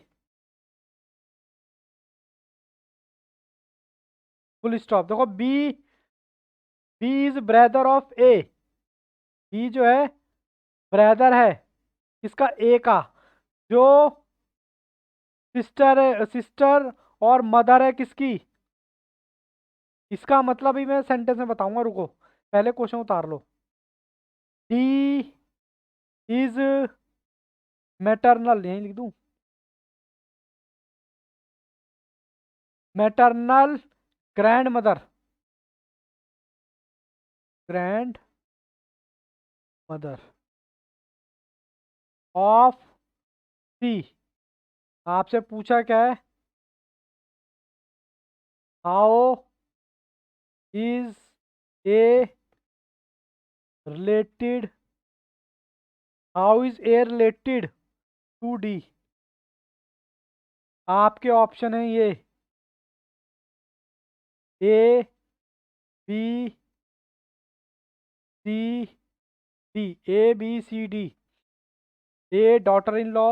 full stop. देखो B, B is brother of A, B जो है ब्रदर है किसका, ए का, जो सिस्टर है, सिस्टर और मदर है किसकी। इसका मतलब ही मैं सेंटेंस में बताऊंगा, रुको पहले क्वेश्चन उतार लो। डी इज मैटरनल, यहीं लिख दूं, maternal grand mother, grand mother of C. आपसे पूछा क्या है, how is A related, how is A related to D. आपके ऑप्शन है ये, A, B, C, D, A B C D. A daughter in law,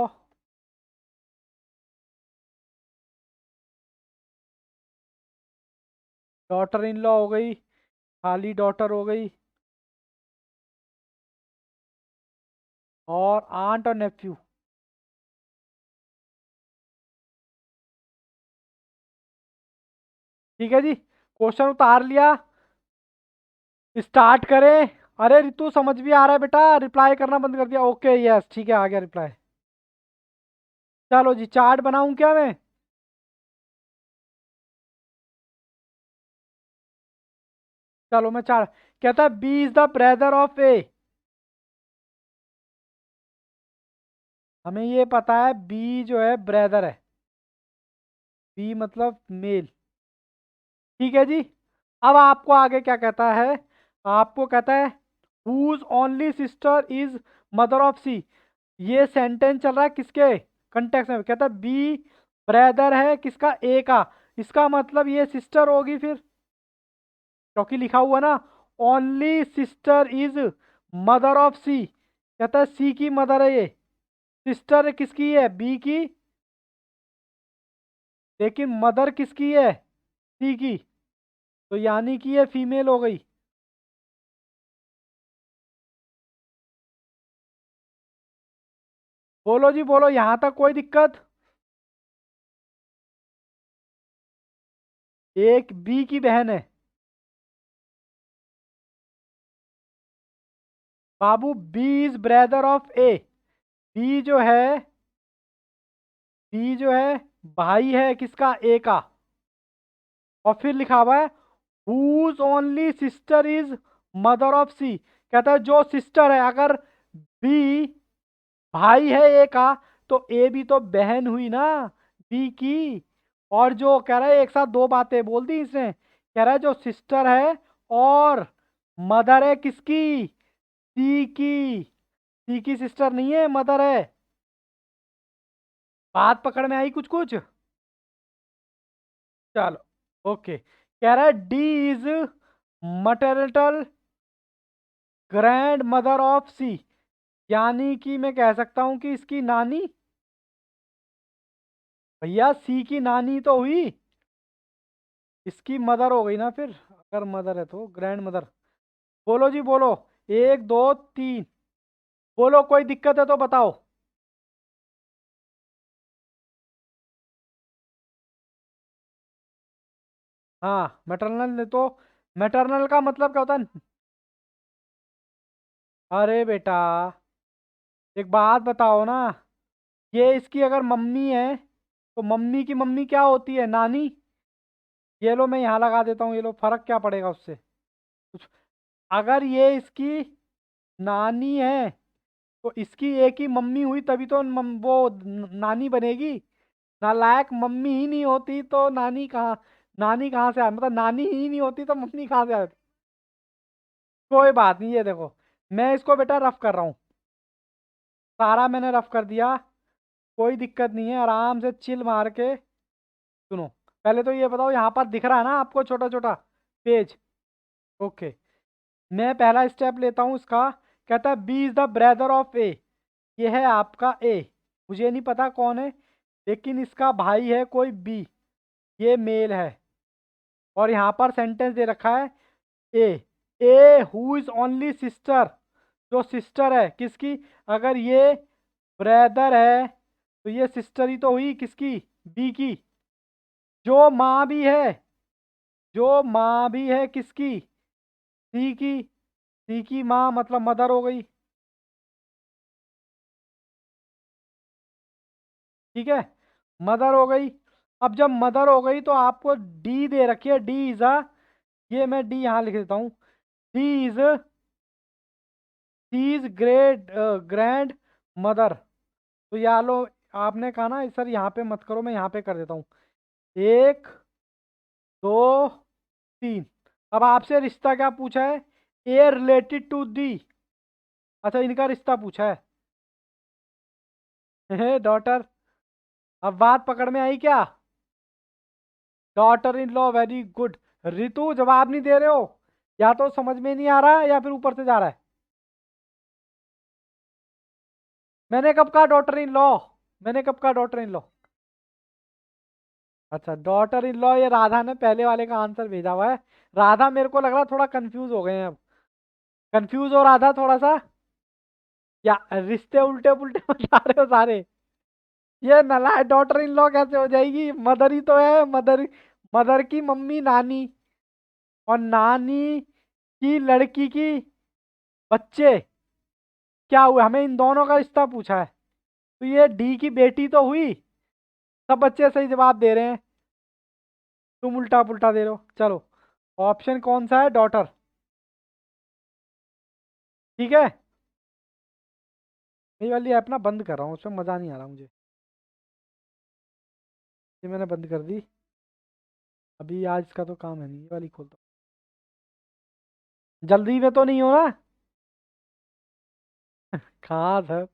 daughter in law हो गई, खाली डॉटर हो गई, और आंट और नेफ्यू। ठीक है जी, क्वेश्चन उतार लिया, स्टार्ट करें। अरे रितु समझ भी आ रहा है बेटा, रिप्लाई करना बंद कर दिया, ओके यस ठीक है आ गया रिप्लाई। चलो जी, चार्ट बनाऊं क्या मैं? चलो मैं चार्ट, कहता है B is the brother of A. हमें ये पता है बी जो है ब्रदर है, बी मतलब मेल। ठीक है जी। अब आपको आगे क्या कहता है, आपको कहता है whose only sister is mother of C. ये सेंटेंस चल रहा है किसके कंटेक्स्ट में, कहता है बी ब्रदर है किसका, ए का। इसका मतलब ये सिस्टर होगी फिर, क्योंकि लिखा हुआ ना only sister is mother of C. कहता है सी की मदर है ये, सिस्टर किसकी है, बी की, लेकिन मदर किसकी है, सी की। तो यानी कि ये फीमेल हो गई। बोलो जी बोलो, यहां तक कोई दिक्कत। एक बी की बहन है बाबू, B is brother of A. B जो है, बी जो है भाई है किसका, ए का। और फिर लिखा हुआ है whose only sister is mother of C. कहता है जो सिस्टर है, अगर बी भाई है ए का, तो ए भी तो बहन हुई ना बी की। और जो कह रहा है एक साथ दो बातें बोल दी इसने, कह रहा है जो सिस्टर है और मदर है किसकी, सी की। सी की सिस्टर नहीं है, मदर है। बात पकड़ में आई कुछ कुछ। चलो ओके, कह रहा है D is maternal grand mother of C. यानी कि मैं कह सकता हूं कि इसकी नानी, भैया सी की नानी तो हुई, इसकी मदर हो गई ना फिर, अगर मदर है तो ग्रैंड मदर। बोलो जी बोलो, एक दो तीन, बोलो कोई दिक्कत है तो बताओ। हाँ मैटरनल तो, मैटरनल का मतलब क्या होता है। अरे बेटा एक बात बताओ ना, ये इसकी अगर मम्मी है तो मम्मी की मम्मी क्या होती है, नानी। ये लो मैं यहाँ लगा देता हूँ, ये लो, फर्क क्या पड़ेगा उससे कुछ। अगर ये इसकी नानी है तो इसकी एक ही मम्मी हुई तभी तो वो नानी बनेगी। नालायक, मम्मी ही नहीं होती तो नानी कहाँ, नानी कहाँ से आए, मतलब नानी ही नहीं होती तो मम्मी कहाँ से आए। कोई बात नहीं, ये देखो मैं इसको बेटा रफ कर रहा हूँ, सारा मैंने रफ कर दिया। कोई दिक्कत नहीं है, आराम से चिल मार के सुनो। पहले तो ये बताओ यहाँ पर दिख रहा है ना आपको छोटा छोटा पेज। ओके, मैं पहला स्टेप लेता हूँ इसका। कहता है B is the brother of A. ये है आपका ए, मुझे नहीं पता कौन है, लेकिन इसका भाई है कोई बी, ये मेल है। और यहाँ पर सेंटेंस दे रखा है ए, A who is only sister, जो सिस्टर है किसकी, अगर ये ब्रदर है तो ये सिस्टर ही तो हुई किसकी, बी की। जो माँ भी है, जो माँ भी है किसकी, सी की। सी की माँ मतलब मदर हो गई। ठीक है, मदर हो गई। अब जब मदर हो गई तो आपको डी दे रखी है, डी इज अ, ये मैं डी यहाँ लिख देता हूँ, D is, C is great grand mother. तो या लो, आपने कहा ना सर यहाँ पे मत करो, मैं यहाँ पे कर देता हूँ। एक दो तीन। अब आपसे रिश्ता क्या पूछा है, ए रिलेटेड टू दी। अच्छा इनका रिश्ता पूछा है डॉटर। अब बात पकड़ में आई क्या, daughter in law, very good. Ritu जवाब नहीं दे रहे हो, या तो समझ में नहीं आ रहा है या फिर ऊपर से जा रहा है। मैंने कब कहा डॉटर इन लॉ, मैंने कब कहा डॉटर इन लॉ। अच्छा डॉटर इन लॉ, ये राधा ने पहले वाले का आंसर भेजा हुआ है। राधा मेरे को लग रहा थोड़ा कंफ्यूज हो गए हैं अब, कंफ्यूज हो राधा थोड़ा सा, या रिश्ते उल्टे पुल्टे बता रहे हो सारे। ये नला डॉटर इन लॉ कैसे हो जाएगी, मदर ही तो है, मदर, मदर की मम्मी नानी, और नानी की लड़की की बच्चे। क्या हुआ, हमें इन दोनों का रिश्ता पूछा है, तो ये डी की बेटी तो हुई। सब बच्चे सही जवाब दे रहे हैं, तुम उल्टा पुल्टा दे रहे हो। चलो ऑप्शन कौन सा है, डॉटर। ठीक है। ये वाली ऐप ना बंद कर रहा हूँ, उसमें मज़ा नहीं आ रहा मुझे। ये मैंने बंद कर दी। अभी आज का तो काम है नहीं, ये वाली खोलता हूँ। जल्दी में तो नहीं हो ना? कहाँ था?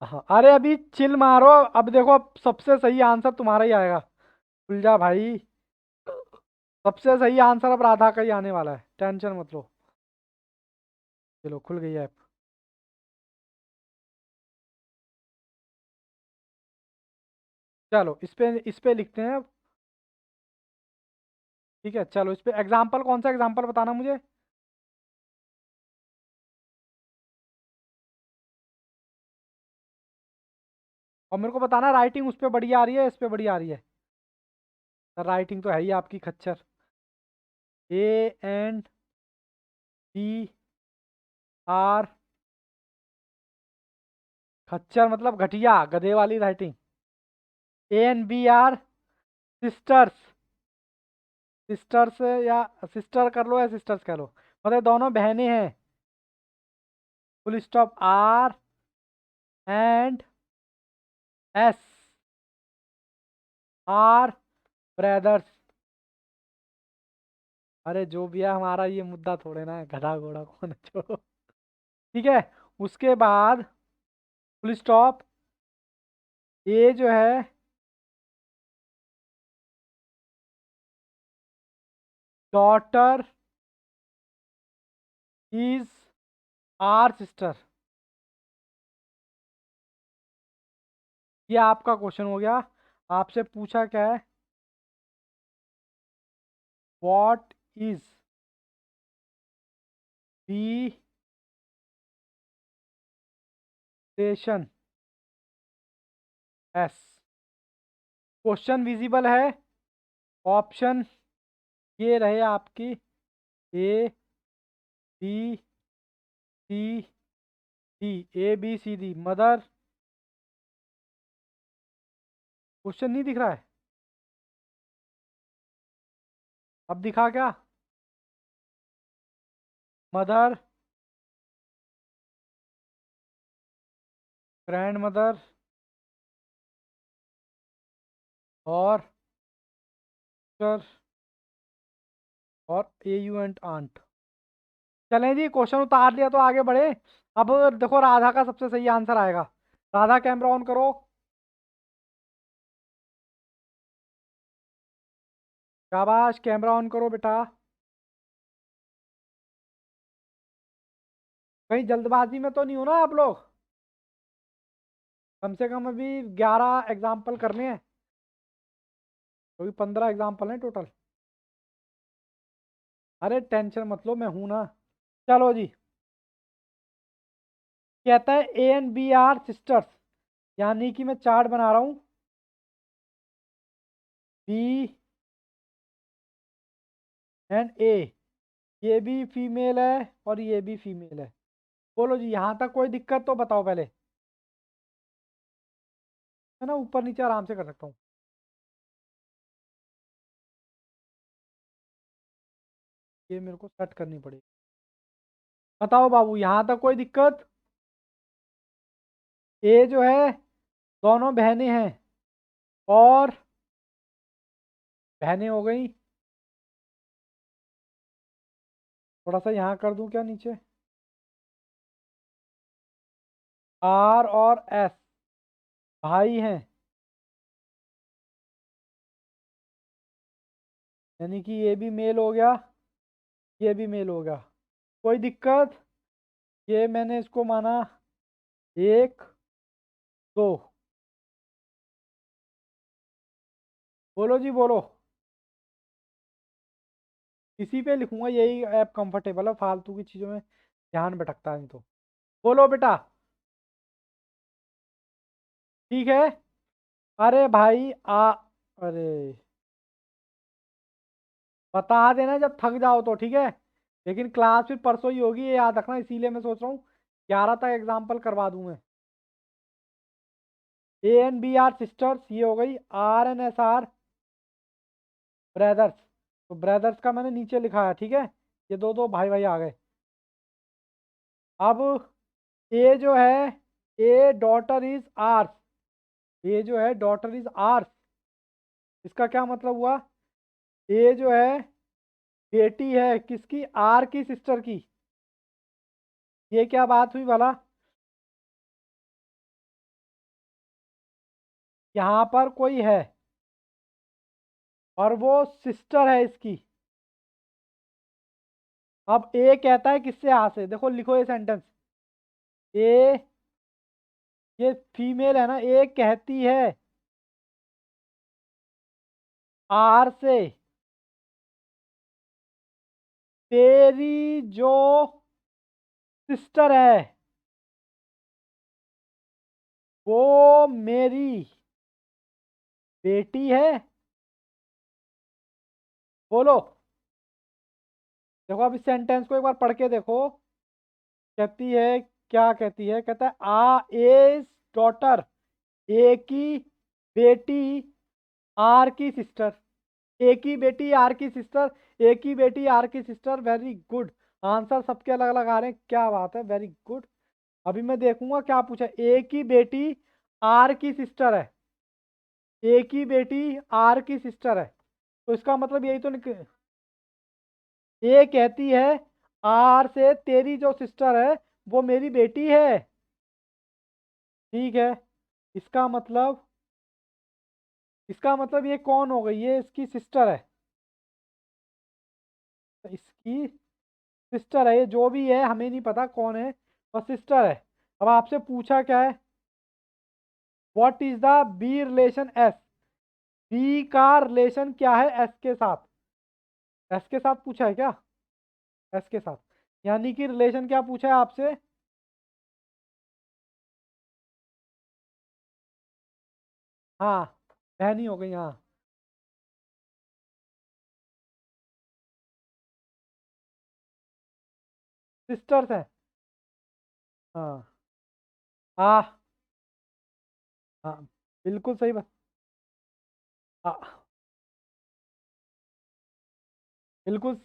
हाँ, अरे अभी चिल मारो। अब देखो, अब सबसे सही आंसर तुम्हारा ही आएगा। खुल जा भाई। सबसे सही आंसर अब राधा का ही आने वाला है, टेंशन मत लो। चलो, खुल गई ऐप। चलो, इस पे लिखते हैं। ठीक है, चलो इस पे एग्जाम्पल, कौन सा एग्जाम्पल बताना मुझे। और मेरे को बताना, राइटिंग उस पे बढ़िया आ रही है, इस पे बढ़िया आ रही है। राइटिंग तो है ही आपकी खच्चर। ANDR। खच्चर मतलब घटिया, गधे वाली राइटिंग। ANBR। सिस्टर्स। सिस्टर्स या सिस्टर कर लो, या सिस्टर्स कह लो। मतलब दोनों बहनें हैं। Full stop R&S R brothers. अरे जो भी है, हमारा ये मुद्दा थोड़े ना है, गधा घोड़ा कौन है जो। ठीक है। उसके बाद फुल स्टॉप। ये जो है, डॉटर इज आर सिस्टर। ये आपका क्वेश्चन हो गया। आपसे पूछा क्या है? What is the station S. Question visible है। ऑप्शन ये रहे आपकी, A B C D। ABCD mother. Question नहीं दिख रहा है? अब दिखा क्या? मदर, ग्रैंड मदर, और सिस्टर, और AU एंड आंट। चलें जी, क्वेश्चन उतार लिया तो आगे बढ़े। अब देखो, राधा का सबसे सही आंसर आएगा। राधा, कैमरा ऑन करो। शाबाश, कैमरा ऑन करो बेटा। कहीं जल्दबाजी में तो नहीं हो ना आप लोग? कम से कम अभी 11 एग्जाम्पल करने हैं, क्योंकि 15 एग्जाम्पल हैं टोटल। अरे टेंशन मत लो, मैं हूं ना। चलो जी। कहता है ANBR सिस्टर्स, यानी कि मैं चार्ट बना रहा हूँ। B एंड A, ये भी फीमेल है और ये भी फीमेल है। बोलो जी, यहाँ तक कोई दिक्कत तो बताओ पहले। है ना, ऊपर नीचे आराम से कर सकता हूँ। ये मेरे को सेट करनी पड़ेगी। बताओ बाबू, यहाँ तक कोई दिक्कत? ये जो है, दोनों बहनें हैं, और बहनें हो गई। थोड़ा सा यहाँ कर दूं क्या नीचे? R और S भाई हैं, यानी कि ये भी मेल हो गया, ये भी मेल हो गया। कोई दिक्कत? ये मैंने इसको माना 1 2। बोलो जी बोलो। इसी पे लिखूंगा, यही ऐप कंफर्टेबल है, फालतू की चीज़ों में ध्यान भटकता है नहीं तो। बोलो बेटा। ठीक है। अरे भाई अरे, बता देना जब थक जाओ तो, ठीक है। लेकिन क्लास फिर परसों ही होगी, ये याद रखना, इसीलिए मैं सोच रहा हूँ 11 तक एग्जाम्पल करवा दूं मैं। ANBR सिस्टर्स ये हो गई, R and SR ब्रदर्स। तो ब्रदर्स का मैंने नीचे लिखा है, ठीक है। ये दो दो भाई भाई आ गए। अब ए जो है, ए डॉटर इज आर्स, ये जो है डॉटर इज आर्स, इसका क्या मतलब हुआ? ये जो है बेटी है किसकी? आर की सिस्टर की। ये क्या बात हुई भला? यहाँ पर कोई है और वो सिस्टर है इसकी। अब ए कहता है किससे? आ से। देखो लिखो ये सेंटेंस। ए, ये फीमेल है ना, ए कहती है आर से, तेरी जो सिस्टर है वो मेरी बेटी है। बोलो। देखो अब इस सेंटेंस को एक बार पढ़ के देखो। कहती है, क्या कहती है? कहता है आ एज डॉटर, ए की बेटी आर की सिस्टर। ए की बेटी आर की सिस्टर, ए की बेटी आर की सिस्टर, वेरी गुड। आंसर सबके अलग अलग आ रहे हैं, क्या बात है, वेरी गुड। अभी मैं देखूंगा क्या पूछा। ए की बेटी आर की सिस्टर है, ए की बेटी आर की सिस्टर है, तो इसका मतलब यही तो निकल। ए कहती है आर से तेरी जो सिस्टर है वो मेरी बेटी है, ठीक है। इसका मतलब, इसका मतलब ये कौन हो गई? ये इसकी सिस्टर है, इसकी सिस्टर है। ये जो भी है हमें नहीं पता कौन है, बस सिस्टर है। अब आपसे पूछा क्या है? What is the B relation S? B का रिलेशन क्या है एस के साथ? एस के साथ पूछा है क्या? एस के साथ, यानी कि रिलेशन क्या पूछा है आपसे? हाँ, बहनी हो गई, हाँ। सिस्टर्स है, हाँ। हाँ हाँ, बिल्कुल सही बात। हाँ, बिल्कुल।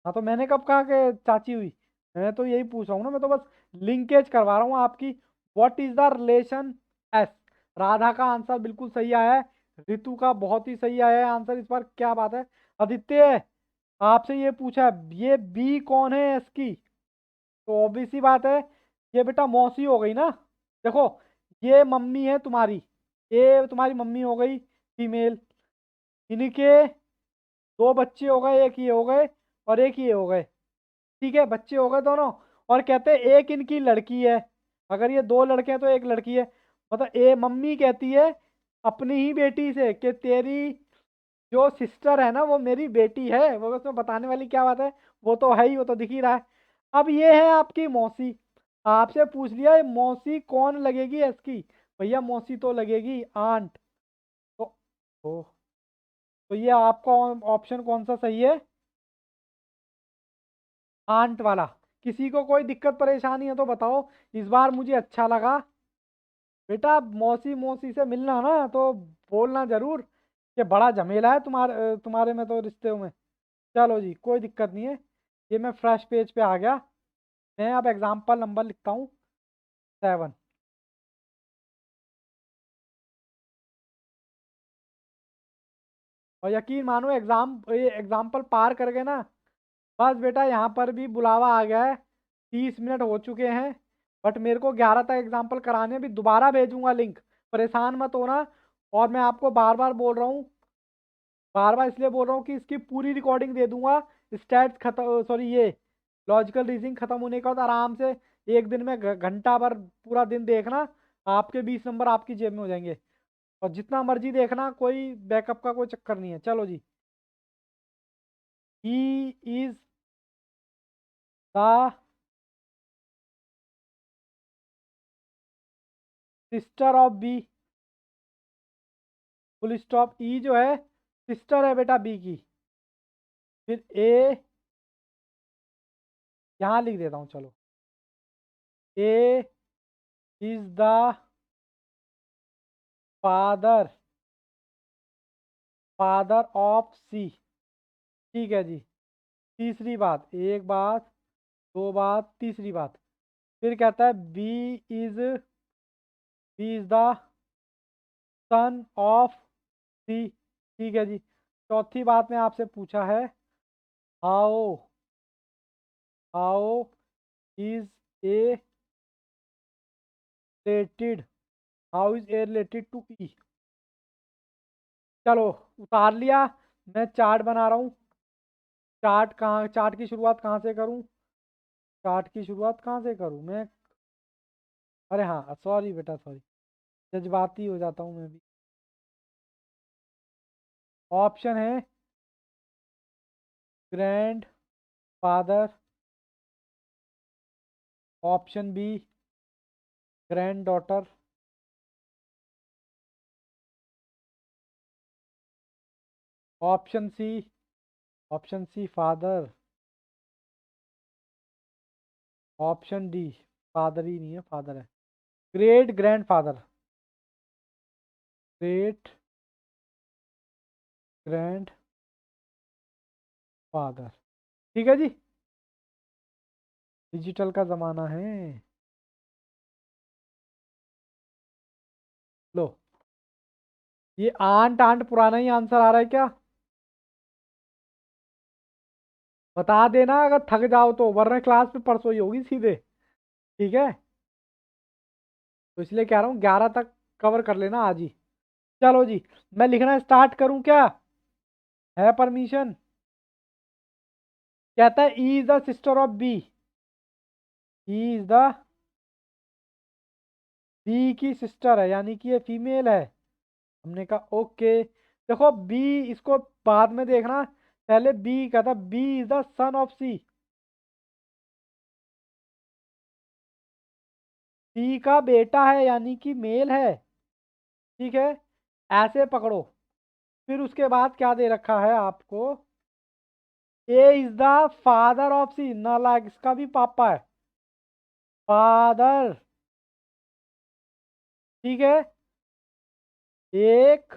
हाँ, तो मैंने कब कहा कि चाची हुई? मैं तो यही पूछ रहा हूँ ना, मैं तो बस लिंकेज करवा रहा हूँ आपकी। What is the relation S? Radha का आंसर बिल्कुल सही आया है। ऋतु का बहुत ही सही आया है आंसर इस बार, क्या बात है। आदित्य, आपसे ये पूछा है, ये बी कौन है एस की? तो ऑब्वियस सी बात है, ये बेटा मौसी हो गई ना। देखो, ये मम्मी है तुम्हारी, ये तुम्हारी मम्मी हो गई फीमेल। इन्हीं के दो बच्चे हो गए, एक ये हो गए और एक ये हो गए, ठीक है, बच्चे हो गए दोनों। और कहते हैं एक इनकी लड़की है। अगर ये दो लड़के हैं तो एक लड़की है। मतलब ए मम्मी कहती है अपनी ही बेटी से कि तेरी जो सिस्टर है ना वो मेरी बेटी है। वो उसमें बताने वाली क्या बात है? वो तो है ही, वो तो दिख ही रहा है। अब ये है आपकी मौसी। आपसे पूछ लिया ये मौसी कौन लगेगी इसकी? भैया मौसी तो लगेगी आंट। तो, तो, तो ये आपका ऑप्शन कौन सा सही है? आंट वाला। किसी को कोई दिक्कत परेशानी है तो बताओ। इस बार मुझे अच्छा लगा। बेटा मौसी मौसी से मिलना ना तो बोलना जरूर कि बड़ा झमेला है तुम्हारे तुम्हारे में तो रिश्ते में। चलो जी, कोई दिक्कत नहीं है। ये मैं फ्रेश पेज पे आ गया। मैं अब एग्जाम्पल नंबर लिखता हूँ 7। और यकीन मानो एग्जाम, ये एग्जाम्पल पार कर गए ना, बस बेटा यहाँ पर भी बुलावा आ गया है। 30 मिनट हो चुके हैं, बट मेरे को 11 तक एग्जाम्पल कराने हैं। अभी दोबारा भेजूंगा लिंक, परेशान मत होना। और मैं आपको बार बार बोल रहा हूँ, बार बार इसलिए बोल रहा हूँ कि इसकी पूरी रिकॉर्डिंग दे दूंगा। स्टैट्स खत्म, सॉरी, ये लॉजिकल रीजनिंग खत्म होने के बाद आराम से एक दिन में घंटा भर पूरा दिन देखना, आपके 20 नंबर आपकी जेब में हो जाएंगे। और जितना मर्जी देखना, कोई बैकअप का कोई चक्कर नहीं है। चलो जी। He is the sister of B, full stop. E जो है सिस्टर है बेटा बी की। फिर ए, यहाँ लिख देता हूँ चलो। A is the father, father of C. ठीक है जी। तीसरी बात, एक बात, दो बात, तीसरी बात। फिर कहता है B is the son of C. ठीक है जी। चौथी बात में आपसे पूछा है, how how is A related how is A related to E. चलो, उतार लिया। मैं चार्ट बना रहा हूँ। चार्ट की शुरुआत कहाँ से करूँ? चार्ट की शुरुआत कहाँ से करूँ मैं? अरे हाँ, सॉरी बेटा, सॉरी। जज्बाती हो जाता हूँ मैं भी। ऑप्शन है grand father, option B grand daughter, option C father, option D father ही नहीं है, फादर है। Great grand father, great grand father. ठीक है जी। डिजिटल का जमाना है। लो, ये आंट आंट पुराना ही आंसर आ रहा है क्या? बता देना अगर थक जाओ तो, वरना क्लास में परसों ही होगी सीधे। ठीक है, तो इसलिए कह रहा हूँ 11 तक कवर कर लेना आज ही। चलो जी, मैं लिखना स्टार्ट करूँ क्या? है परमिशन? कहता है E is the sister of B. E is the B की सिस्टर है, यानी कि ये फीमेल है। हमने कहा ओके। देखो बी, इसको बाद में देखना, पहले बी कहता B is the son of C. C का बेटा है, यानी कि मेल है। ठीक है, ऐसे पकड़ो। फिर उसके बाद क्या दे रखा है आपको? ए इज द फादर ऑफ सी, नालायक, इसका भी पापा है। फादर। ठीक है, एक,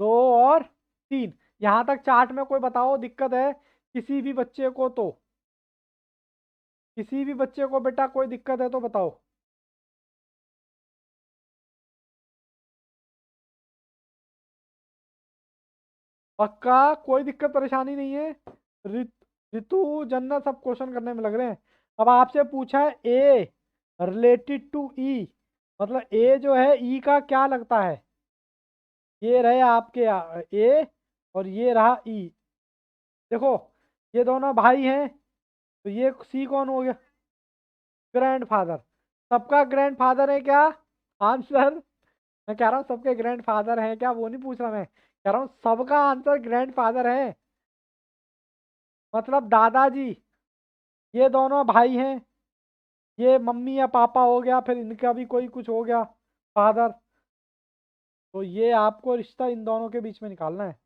दो और तीन। यहां तक चार्ट में कोई बताओ दिक्कत है किसी भी बच्चे को तो? किसी भी बच्चे को बेटा कोई दिक्कत है तो बताओ। पक्का कोई दिक्कत परेशानी नहीं है? ऋतु जन्नत सब क्वेश्चन करने में लग रहे हैं। अब आपसे पूछा है ए रिलेटेड टू ई, मतलब ए जो है ई का क्या लगता है? ये रहे आपके ए, और ये रहा ई। देखो, ये दोनों भाई हैं, तो ये सी कौन हो गया? Grand father. सबका ग्रैंड फादर है क्या? आंसर, मैं कह रहा हूँ सबके ग्रैंड फादर हैं क्या, वो नहीं पूछ रहा मैं, कह रहा हूँ सबका आंसर ग्रैंड फादर है। मतलब दादाजी। ये दोनों भाई हैं, ये मम्मी या पापा हो गया, फिर इनका भी कोई कुछ हो गया, फादर। तो ये आपको रिश्ता इन दोनों के बीच में निकालना है।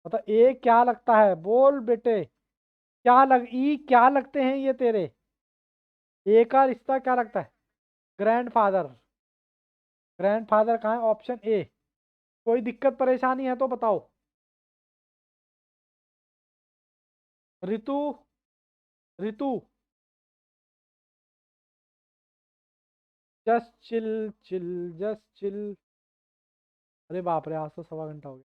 मतलब ए क्या लगता है, बोल बेटे। क्या लग ई क्या लगते हैं ये तेरे? ए का रिश्ता क्या लगता है? Grand father. ग्रैंड फादर कहाँ है? Option A. कोई दिक्कत परेशानी है तो बताओ। Ritu, Ritu, just chill, chill, just chill. अरे बाप रे, आज तो 1.25 घंटा हो गया।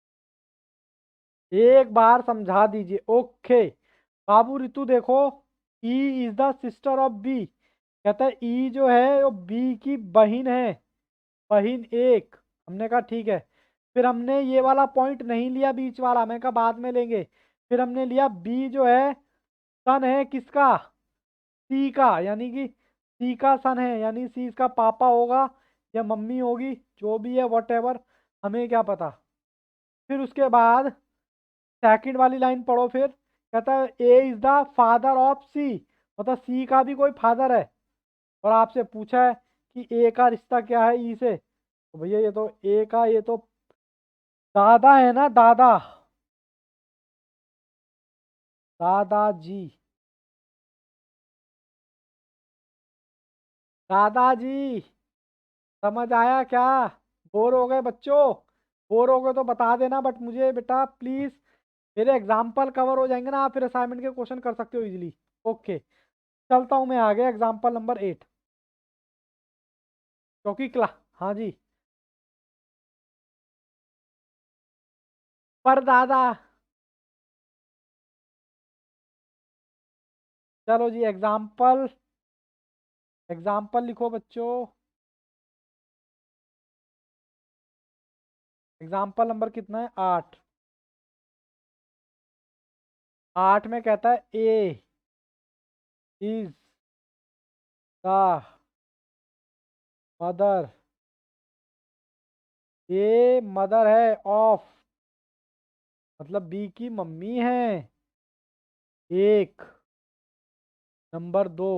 एक बार समझा दीजिए, ओके। बाबू ऋतु देखो, E is the sister of B. कहता है ई जो है वो बी की बहन है, बहन एक। हमने कहा ठीक है। फिर हमने ये वाला पॉइंट नहीं लिया बीच वाला, मैं कहा बाद में लेंगे। फिर हमने लिया बी जो है सन है किसका? सी का, यानी कि सी का सन है, यानी सी इसका पापा होगा या मम्मी होगी, जो भी है वट एवर, हमें क्या पता। फिर उसके बाद सेकंड वाली लाइन पढ़ो। फिर कहता है A is the father of सी, मतलब सी का भी कोई फादर है। और आपसे पूछा है कि ए का रिश्ता क्या है ई से, तो भैया ये तो ए का, ये तो दादा है ना, दादा, दादाजी, दादाजी। समझ आया क्या? बोर हो गए बच्चों? बोर हो गए तो बता देना, बट मुझे बेटा प्लीज मेरे एग्जाम्पल कवर हो जाएंगे ना, आप फिर असाइनमेंट के क्वेश्चन कर सकते हो इजीली। ओके, चलता हूँ मैं आगे एग्जाम्पल नंबर 8। क्योंकि क्ला हाँ जी। पर दादा। चलो जी, एग्जाम्पल एग्जाम्पल लिखो बच्चों। एग्जाम्पल नंबर कितना है? 8। 8 में कहता है A is the mother. A mother है ऑफ, मतलब बी की मम्मी है। एक। नंबर 2,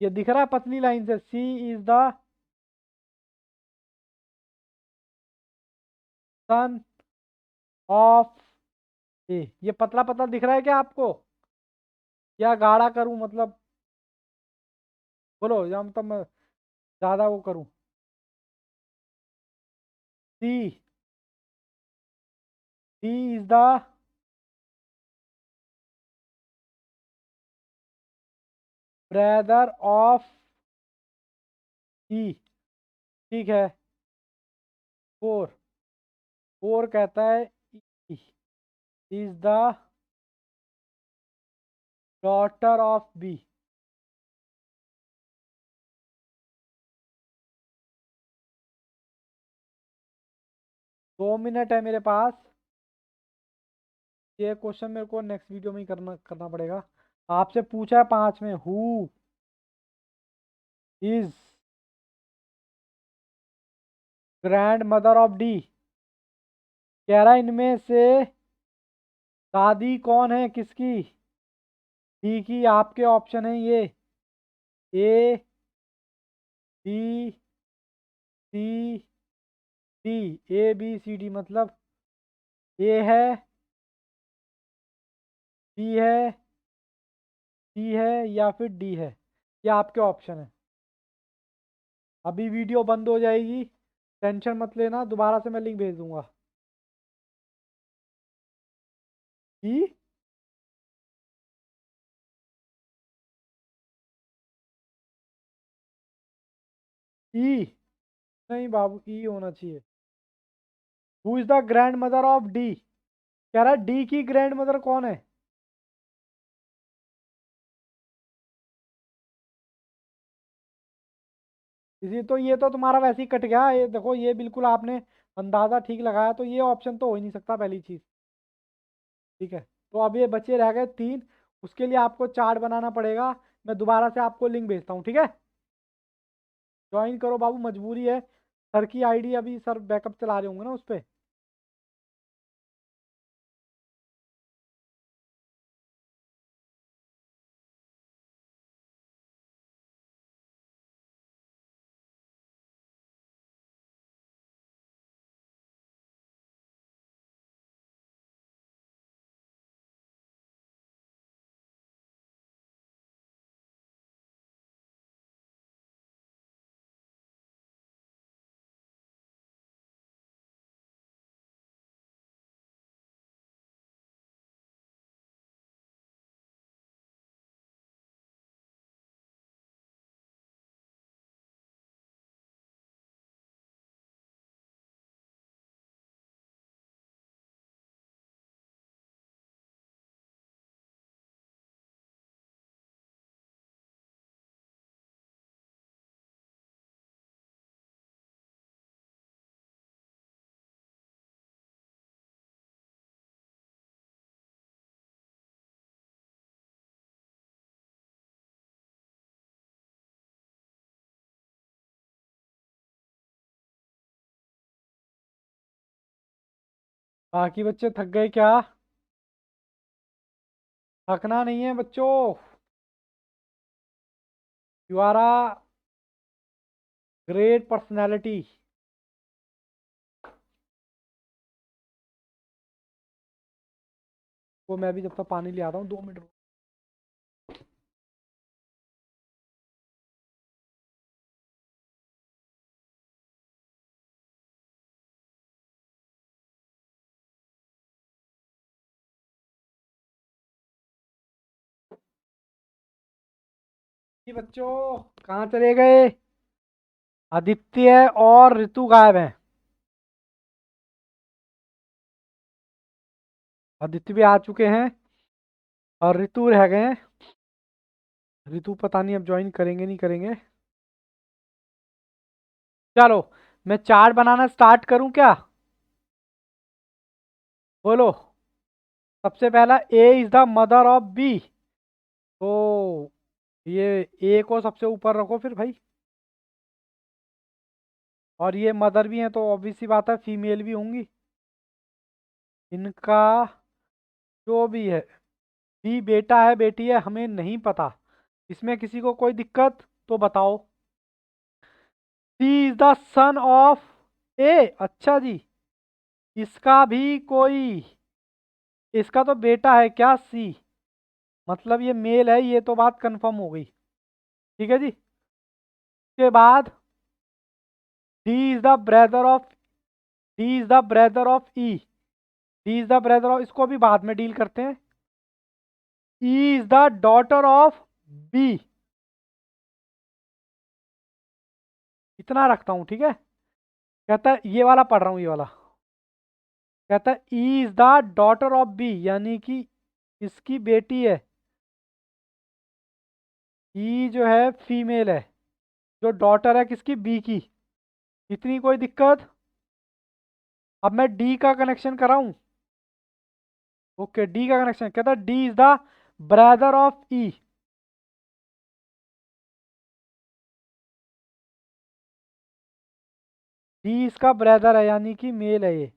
ये दिख रहा है पतली लाइन से, सी is the son of A. ये पतला पतला दिख रहा है क्या आपको, या गाढ़ा करूं मतलब? बोलो, या मतलब मैं ज्यादा वो करूं? C, C is the brother of E. ठीक है। 4, 4 कहता है is the daughter of B. 2 minute है मेरे पास। ये क्वेश्चन मेरे को नेक्स्ट वीडियो में ही करना करना पड़ेगा। आपसे पूछा है 5 में, who is grand mother of D. कह रहा है इनमें से दादी कौन है किसकी? डी की। आपके ऑप्शन है ये A B C D. A B C D मतलब ए है, बी है, सी है, या फिर डी है। ये आपके ऑप्शन है। अभी वीडियो बंद हो जाएगी, टेंशन मत लेना, दोबारा से मैं लिंक भेज दूंगा। ई। ई नहीं बाबू, ई होना चाहिए। Who is the grand mother of D. कह रहा है डी की ग्रैंड मदर कौन है? इसी तो, ये तो तुम्हारा वैसे ही कट गया। ये देखो, ये बिल्कुल आपने अंदाजा ठीक लगाया, तो ये ऑप्शन तो हो ही नहीं सकता पहली चीज। ठीक है, तो अब ये बचे रह गए 3। उसके लिए आपको चार्ट बनाना पड़ेगा। मैं दोबारा से आपको लिंक भेजता हूँ, ठीक है? ज्वाइन करो बाबू, मजबूरी है। सर की आईडी अभी सर बैकअप चला रहे होंगे ना उस पर। बाकी बच्चे थक गए क्या? थकना नहीं है बच्चों। You are a great personality. वो मैं भी जब तक पानी ले आता हूँ, 2 मिनट। जी बच्चों, कहाँ चले गए? आदित्य और ऋतु गायब हैं। आदित्य भी आ चुके हैं और ऋतु रह गए हैं। ऋतु पता नहीं अब ज्वाइन करेंगे नहीं करेंगे। चलो, मैं चार्ट बनाना स्टार्ट करूं क्या? बोलो। सबसे पहला, A is the mother of B. तो ये ए को सबसे ऊपर रखो फिर भाई। और ये मदर भी हैं तो ऑब्वियस सी बात है फीमेल भी होंगी। इनका जो भी है, बी बेटा है बेटी है हमें नहीं पता। इसमें किसी को कोई दिक्कत तो बताओ। सी इज द सन ऑफ ए। अच्छा जी, इसका भी कोई, इसका तो बेटा है क्या सी? मतलब ये मेल है, ये तो बात कंफर्म हो गई। ठीक है जी। उसके बाद D is the brother of, D is the brother of E. D is the brother of, इसको भी बाद में डील करते हैं। E is the daughter of B. इतना रखता हूं, ठीक है। कहता है, ये वाला पढ़ रहा हूं, ये वाला कहता है E is the daughter of B, यानी कि इसकी बेटी है। ई जो है फीमेल है, जो डॉटर है किसकी, बी की। इतनी कोई दिक्कत? अब मैं डी का कनेक्शन कराऊं। ओके, डी का कनेक्शन कहता है D is the brother of E. D इसका ब्रदर है यानी कि मेल है ये।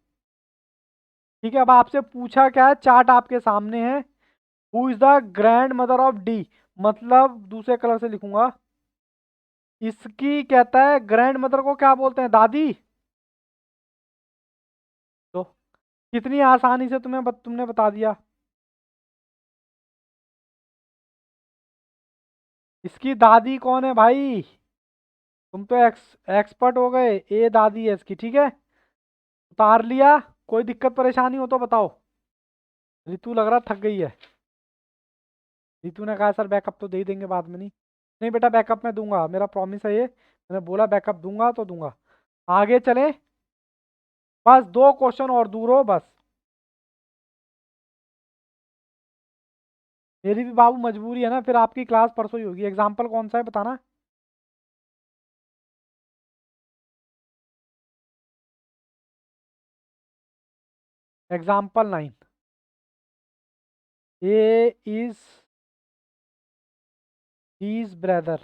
ठीक है, अब आपसे पूछा क्या है, चार्ट आपके सामने है। Who is the grand mother of D, मतलब दूसरे कलर से लिखूंगा। इसकी कहता है ग्रैंड मदर को क्या बोलते हैं, दादी। तो कितनी आसानी से तुमने बता दिया। इसकी दादी कौन है भाई? तुम तो एक्सपर्ट हो गए। ए दादी है इसकी, ठीक है। उतार लिया। कोई दिक्कत परेशानी हो तो बताओ। रितु लग रहा थक गई है। रितु ने कहा सर बैकअप तो दे ही देंगे बाद में। नहीं नहीं बेटा, बैकअप मैं दूंगा, मेरा प्रॉमिस है ये। मैंने बोला बैकअप दूंगा तो दूंगा। आगे चले। बस दो क्वेश्चन और दूर हो बस। मेरी भी बाबू मजबूरी है ना, फिर आपकी क्लास परसों ही होगी। एग्जाम्पल कौन सा है बताना। Example 9। A is his brother.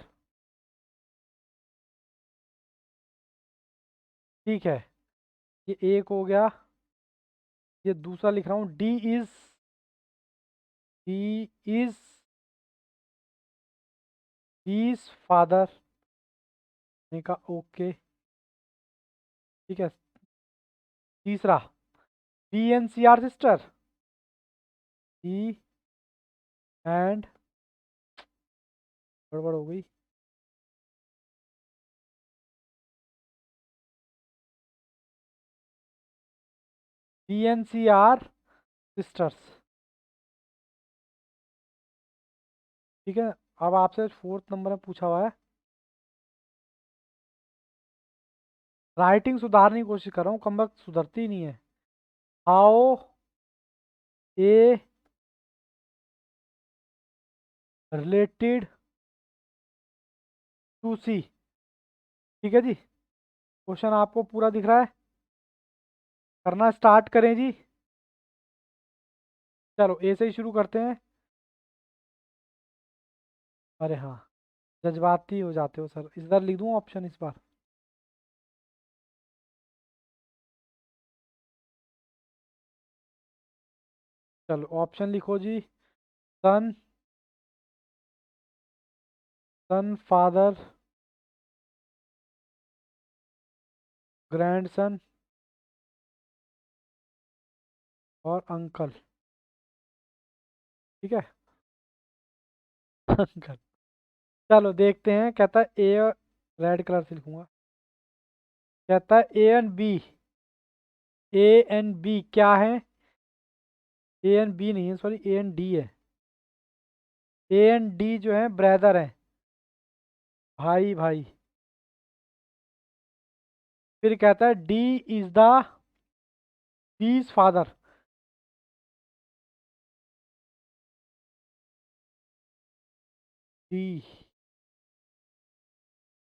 ठीक है, ये एक हो गया। ये दूसरा लिख रहा हूँ, डी इज हीज फादर। ने का ओके। ठीक है। तीसरा, B and C are sister. E and, गड़बड़ हो गई। B and C are sisters. ठीक है। अब आपसे फोर्थ नंबर में पूछा हुआ है। राइटिंग सुधारने की कोशिश कर रहा हूँ, कम वक्त सुधरती ही नहीं है। हाउ ए रिलेटेड टू सी। ठीक है जी। क्वेश्चन आपको पूरा दिख रहा है? करना स्टार्ट करें जी। चलो ए से ही शुरू करते हैं। अरे हाँ, जज्बाती हो जाते हो सर। इधर लिख दूँ ऑप्शन इस बार। चलो ऑप्शन लिखो जी। सन, सन फादर, ग्रैंडसन और अंकल। ठीक है। अंकल। चलो देखते हैं। कहता है ए, रेड कलर से लिखूंगा। कहता है A and B. A and B क्या है? ए एंड बी नहीं है, सॉरी ए एंड डी है। ए एंड डी जो है ब्रदर है। भाई भाई। फिर कहता है D is the bees father. D,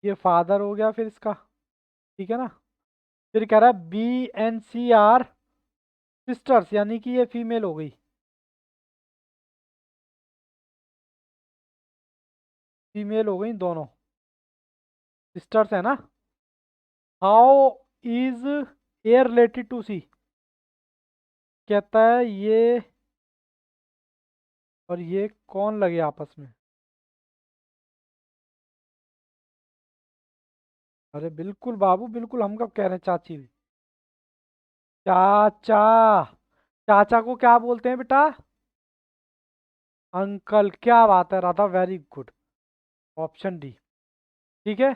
ये फादर हो गया फिर इसका, ठीक है ना। फिर कह रहा है B and C are sisters, यानी कि ये फीमेल हो गई। फीमेल हो गई दोनों, सिस्टर्स है ना। How is A related to C, कहता है ये और ये कौन लगे आपस में। अरे बिल्कुल बाबू बिल्कुल, हम कब कह रहे हैं चाची। चाचा, चाचा को क्या बोलते हैं बेटा? अंकल, क्या बात है Radha, very good. Option D, ठीक है।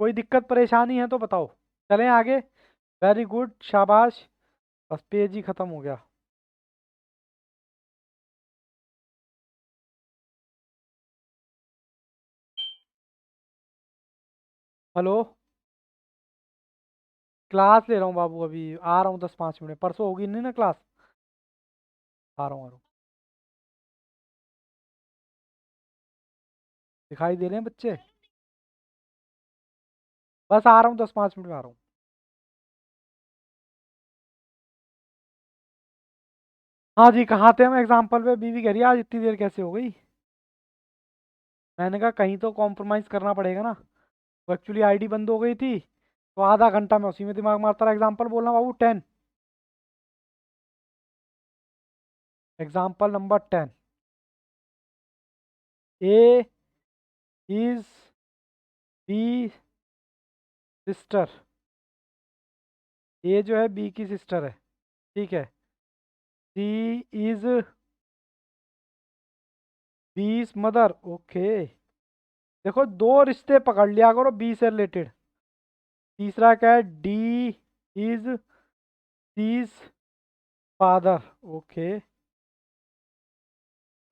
कोई दिक्कत परेशानी है तो बताओ, चलें आगे। वेरी गुड, शाबाश। बस पेज ही खत्म हो गया। हेलो, क्लास ले रहा हूँ बाबू, अभी आ रहा हूँ 10-5 मिनट, परसों होगी नहीं ना क्लास। आ रहा हूँ। दिखाई दे रहे हैं बच्चे? बस आ रहा हूँ, 10-5 मिनट में आ रहा हूँ। हाँ जी, कहाँ थे हम एग्जाम्पल पे? बीवी कह रही है आज इतनी देर कैसे हो गई। मैंने कहा कहीं तो कॉम्प्रोमाइज़ करना पड़ेगा ना। वो एक्चुअली आईडी बंद हो गई थी, तो आधा घंटा मैं उसी में दिमाग मारता रहा। एग्जाम्पल बोलना बाबू 10। Example number 10। A is B sister. A जो है बी की सिस्टर है, ठीक है। C is B's mother, okay. देखो दो रिश्ते पकड़ लिया करो बी से रिलेटेड। तीसरा क्या है? D is C's father, okay.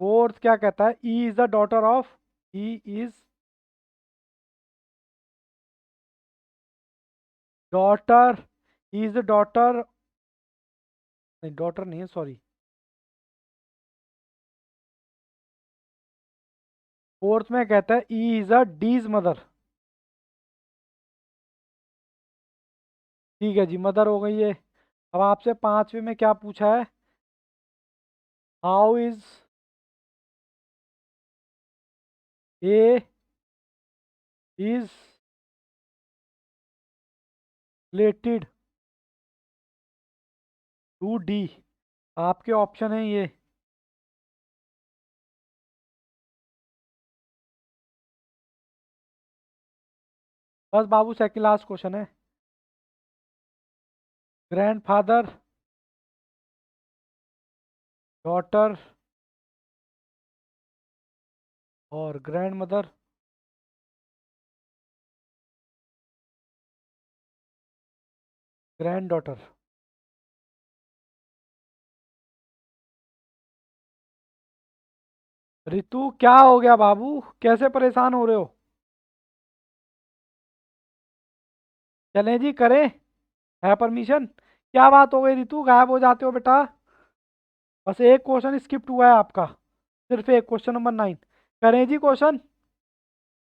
Fourth क्या कहता है? E is the daughter of, E is daughter, is the daughter, नहीं डॉटर नहीं है, सॉरी। फोर्थ में कहता है E is a Ds mother. ठीक है जी, मदर हो गई है। अब आपसे पांचवे में क्या पूछा है? How is A is related to D. आपके ऑप्शन है ये। बस बाबू सेकंड लास्ट क्वेश्चन है। ग्रैंडफादर, डॉटर और grand mother. Granddaughter. Ritu क्या हो गया बाबू, कैसे परेशान हो रहे हो? चलें जी, करें, है परमिशन? क्या बात हो गई रितु, गायब हो जाते हो बेटा? बस एक क्वेश्चन स्किप्ट हुआ है आपका, सिर्फ एक, क्वेश्चन नंबर 9। करें जी क्वेश्चन।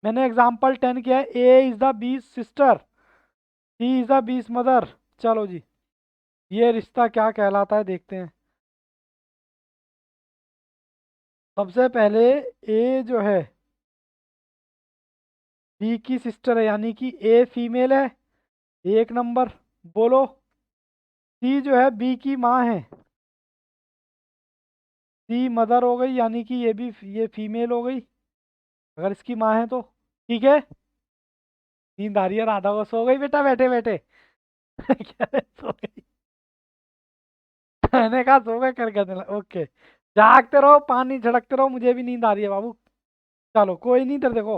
मैंने एग्जाम्पल 10 किया है। ए इज द बीस सिस्टर, सी इज द बीस मदर। चलो जी, ये रिश्ता क्या कहलाता है देखते हैं। सबसे पहले ए जो है बी की सिस्टर है, यानी कि ए फीमेल है, एक नंबर। बोलो। सी जो है बी की माँ है, सी मदर हो गई, यानी कि ये भी ये फीमेल हो गई अगर इसकी माँ है तो, ठीक है। नींद आ रही है राधा को, सो गई बेटा बैठे बैठे। क्या है, सो गई? मैंने कहा सो गए करके दिला, ओके। जागते रहो, पानी झड़कते रहो, मुझे भी नींद आ रही है बाबू। चलो कोई नहीं, इधर देखो।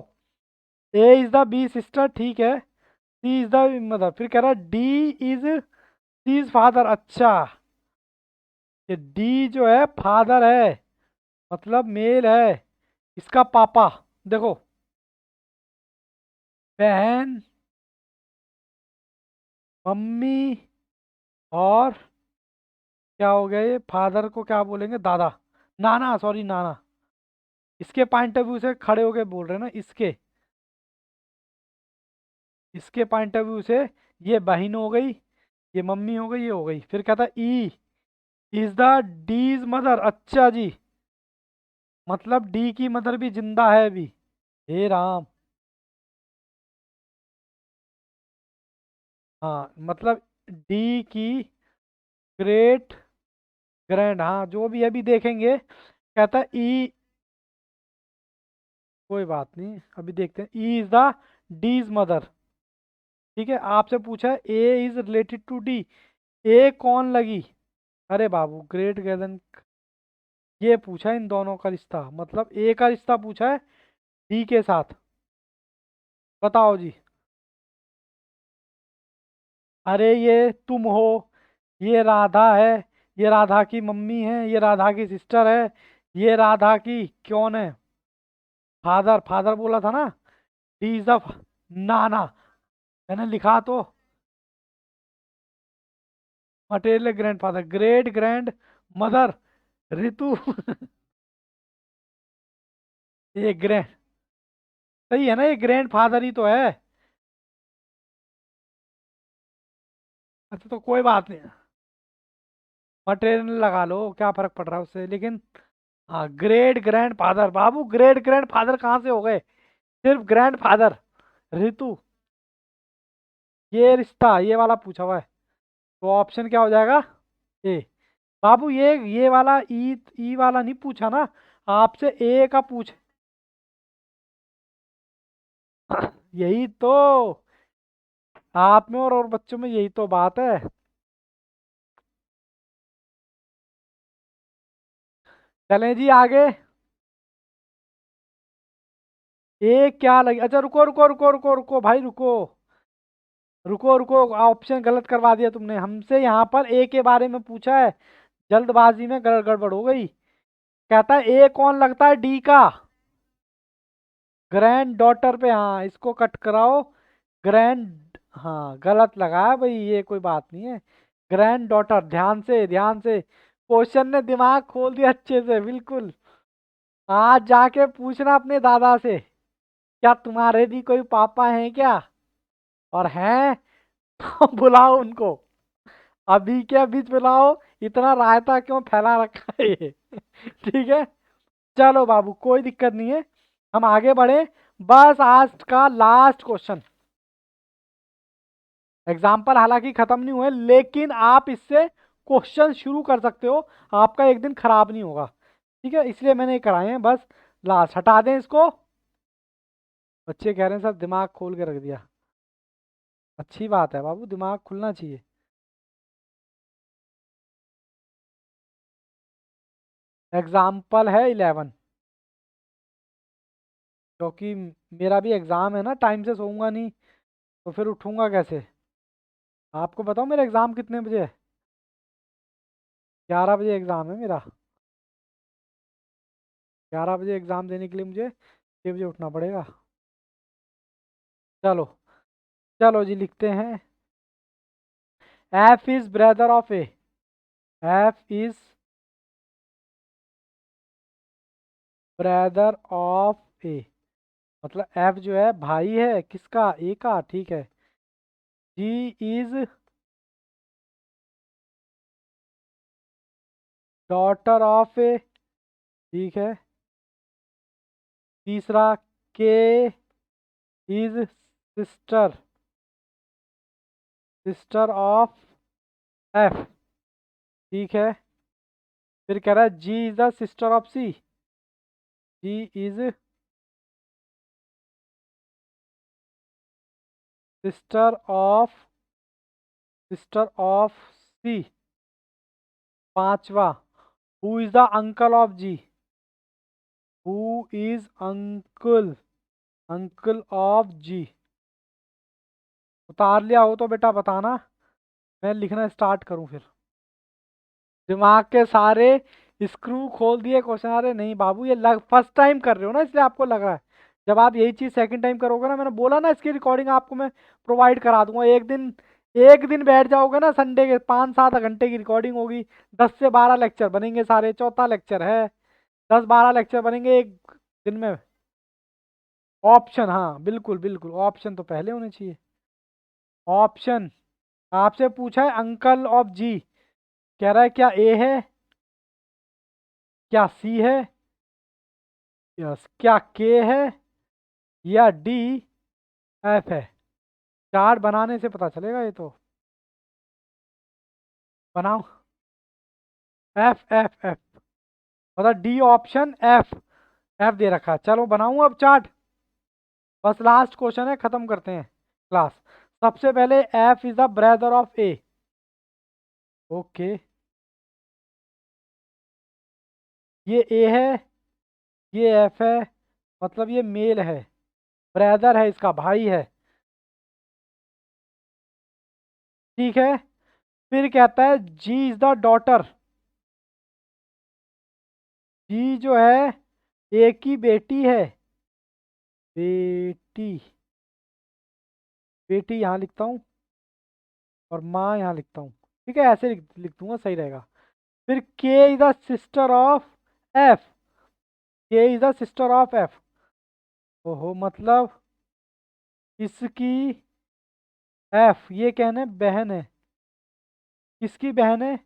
A is the B sister, ठीक है। सी इज द मदर, फिर कह रहा D is C is father. अच्छा, ये डी जो है फादर है, मतलब मेल है, इसका पापा। देखो, बहन, मम्मी, और क्या हो गया ये, फादर को क्या बोलेंगे, दादा, नाना, सॉरी नाना। इसके पॉइंट ऑफ व्यू से खड़े होके बोल रहे हैं ना, इसके पॉइंट ऑफ व्यू से, ये बहन हो गई, ये मम्मी हो गई, ये हो गई। फिर कहता E is the D's mother. अच्छा जी, मतलब डी की मदर भी जिंदा है अभी। हे राम। हाँ मतलब डी की ग्रेट ग्रैंड, हाँ जो भी अभी देखेंगे। कहता है ई, कोई बात नहीं अभी देखते हैं। E is the D's mother. ठीक है, आपसे पूछा है A is related to D, A कौन लगी। अरे बाबू, ग्रेट ग्रैंड, ये पूछा है इन दोनों का रिश्ता, मतलब ए का रिश्ता पूछा है डी के साथ। बताओ जी। अरे ये तुम हो, ये राधा है, ये राधा की मम्मी है, ये राधा की सिस्टर है, ये राधा की कौन है, फादर, फादर बोला था ना। डी इज द नाना, मैंने लिखा तो material grandfather, great grand mother Ritu. ये ग्रैंड, सही है ना, ये ग्रैंड फादर ही तो है। अच्छा तो कोई बात नहीं, मटेरियल लगा लो, क्या फर्क पड़ रहा है उससे, लेकिन हाँ ग्रेट ग्रैंड फादर। बाबू ग्रेट ग्रैंड फादर कहाँ से हो गए, सिर्फ ग्रैंड फादर ऋतु। ये रिश्ता ये वाला पूछा हुआ है, तो ऑप्शन क्या हो जाएगा, ए। बाबू ये वाला ई वाला नहीं पूछा ना, आपसे ए का पूछ। यही तो, आप में और बच्चों में यही तो बात है। चलें जी आगे। ए क्या लगी, अच्छा रुको रुको रुको रुको रुको भाई रुको, रुको रुको, ऑप्शन गलत करवा दिया तुमने हमसे, यहाँ पर ए के बारे में पूछा है, जल्दबाजी में गड़बड़ हो गई। कहता है ए कौन लगता है डी का, ग्रैंड डॉटर पे, हाँ इसको कट कराओ। ग्रैंड, हाँ गलत लगा है भाई, ये कोई बात नहीं है। ग्रैंड डॉटर, ध्यान से ध्यान से, क्वेश्चन ने दिमाग खोल दिया अच्छे से, बिल्कुल। आज जाके पूछना अपने दादा से, क्या तुम्हारे भी कोई पापा हैं क्या, और हैं तो बुलाओ उनको, अभी के अभी बुलाओ, इतना रायता क्यों फैला रखा है ये। ठीक है, चलो बाबू कोई दिक्कत नहीं है, हम आगे बढ़े। बस आज का लास्ट क्वेश्चन, एग्जाम्पल हालांकि खत्म नहीं हुए, लेकिन आप इससे क्वेश्चन शुरू कर सकते हो, आपका एक दिन खराब नहीं होगा। ठीक है, इसलिए मैंने ये कराए हैं बस। लास्ट हटा दें इसको, बच्चे कह रहे हैं सर दिमाग खोल के रख दिया। अच्छी बात है बाबू, दिमाग खुलना चाहिए। एग्जाम्पल है 11, क्योंकि मेरा भी एग्जाम है ना, टाइम से सोऊंगा नहीं तो फिर उठूंगा कैसे। आपको बताओ मेरा एग्जाम कितने बजे है, 11 बजे एग्जाम है मेरा। 11 बजे एग्जाम देने के लिए मुझे 6 बजे उठना पड़ेगा। चलो, चलो जी लिखते हैं, F is brother of A, F is brother of A, मतलब एफ जो है भाई है किसका, ए का, ठीक है। G is daughter of A, ठीक है। तीसरा, K is sister, sister of F, ठीक है। फिर कह रहा है G is the sister of C, G is sister of, sister of C. पांचवा, who is the uncle of G, who is uncle, uncle of G. उतार लिया हो तो बेटा बताना, मैं लिखना स्टार्ट करूं फिर। दिमाग के सारे स्क्रू खोल दिए क्वेश्चन, अरे नहीं बाबू ये फर्स्ट टाइम कर रहे हो ना, इसलिए आपको लग रहा है। जब आप यही चीज़ सेकंड टाइम करोगे ना, मैंने बोला ना इसकी रिकॉर्डिंग आपको मैं प्रोवाइड करा दूंगा। एक दिन बैठ जाओगे ना, संडे के 5-7 घंटे की रिकॉर्डिंग होगी। 10 से 12 लेक्चर बनेंगे, सारे चौथा लेक्चर है। 10-12 लेक्चर बनेंगे एक दिन में। ऑप्शन, हाँ बिल्कुल बिल्कुल, ऑप्शन तो पहले होने चाहिए। ऑप्शन आपसे पूछा है अंकल ऑफ जी, कह रहा है क्या ए है, क्या सी है, यस, क्या के है, या डी एफ है। चार्ट बनाने से पता चलेगा ये तो। बनाओ। एफ एफ एफ, मतलब डी ऑप्शन, एफ एफ दे रखा है। चलो बनाऊं अब चार्ट। बस लास्ट क्वेश्चन है, खत्म करते हैं क्लास। सबसे पहले F is the brother of A. Okay, ये ए है, ये एफ है, मतलब ये मेल है, ब्रदर है, इसका भाई है। ठीक है, फिर कहता है जी इज द डॉटर। जी जो है ए की बेटी है। बेटी, बेटी यहाँ लिखता हूँ, और माँ यहाँ लिखता हूँ। ठीक है, ऐसे लिख दूंगा, सही रहेगा। फिर K is the sister of F. K is the sister of F. ओहो, मतलब इसकी, एफ ये कहने बहन है। किसकी बहन है?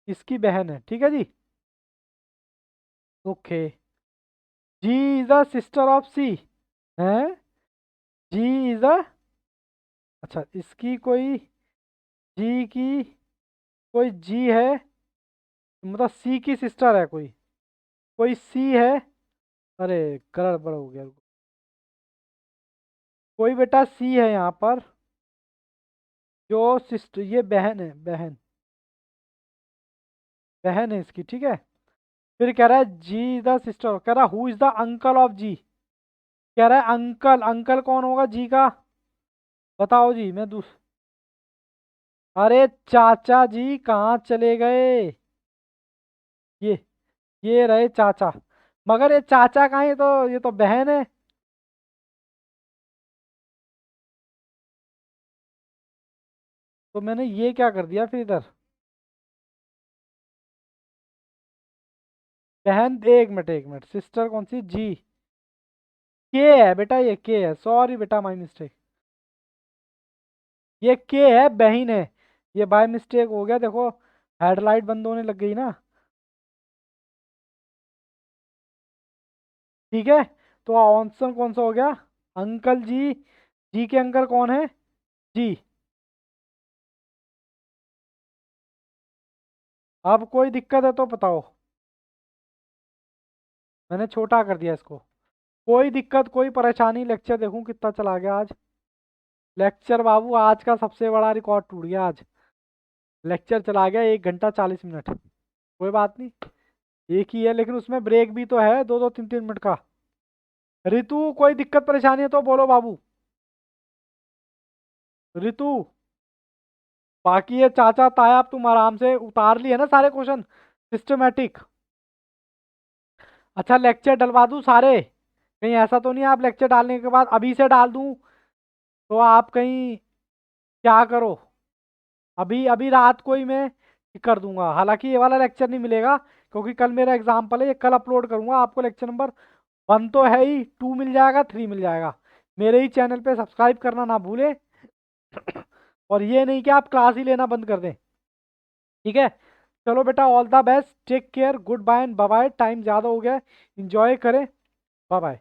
इसकी बहन है, ठीक है जी। Okay, G is the sister of C है। जी इज द, अच्छा इसकी कोई, जी की कोई जी है, मतलब सी की सिस्टर है कोई, कोई सी है। अरे गड़बड़ हो गया, कोई बेटा सी है यहाँ पर, जो सिस्टर, ये बहन है, बहन, बहन है इसकी, ठीक है। फिर कह रहा है जी इज द सिस्टर, कह रहा who is the uncle of G. कह रहा है अंकल, अंकल कौन होगा जी का, बताओ जी। अरे चाचा जी कहाँ चले गए? ये ये रहे चाचा, मगर ये चाचा कहाँ है, ये तो बहन है। तो मैंने ये क्या कर दिया फिर इधर, बहन, एक मिनट, सिस्टर कौन सी, जी, के है बेटा, ये के है, सॉरी बेटा, माय मिस्टेक। ये के है, बहन है। ये बाय मिस्टेक हो गया, देखो हेडलाइट बंद होने लग गई ना। ठीक है, तो आंसर कौन सा हो गया, अंकल जी। जी के अंकल कौन है, जी। अब कोई दिक्कत है तो बताओ, मैंने छोटा कर दिया इसको। कोई दिक्कत, कोई परेशानी, लेक्चर देखूं कितना चला गया आज। लेक्चर बाबू आज का सबसे बड़ा रिकॉर्ड टूट गया आज। लेक्चर चला गया 1 घंटा 40 मिनट। कोई बात नहीं, एक ही है, लेकिन उसमें ब्रेक भी तो है, 2-2 3-3 मिनट का। रितु कोई दिक्कत परेशानी है तो बोलो बाबू। रितु, बाकी ये चाचा ताया, अब तुम आराम से उतार लिए ना सारे क्वेश्चन सिस्टमेटिक। अच्छा लेक्चर डलवा दूं सारे, कहीं ऐसा तो नहीं आप लेक्चर डालने के बाद अभी से डाल दूं तो आप कहीं क्या करो। अभी अभी रात को ही मैं कर दूंगा, हालांकि ये वाला लेक्चर नहीं मिलेगा क्योंकि कल मेरा एग्जाम्पल है, ये कल अपलोड करूंगा। आपको लेक्चर नंबर 1 तो है ही, 2 मिल जाएगा, 3 मिल जाएगा। मेरे ही चैनल पे सब्सक्राइब करना ना भूलें। और ये नहीं कि आप क्लास ही लेना बंद कर दें। ठीक है, चलो बेटा, all the best, take care, good bye and bye bye. Time ज़्यादा हो गया, इंजॉय करें, बाय बाय।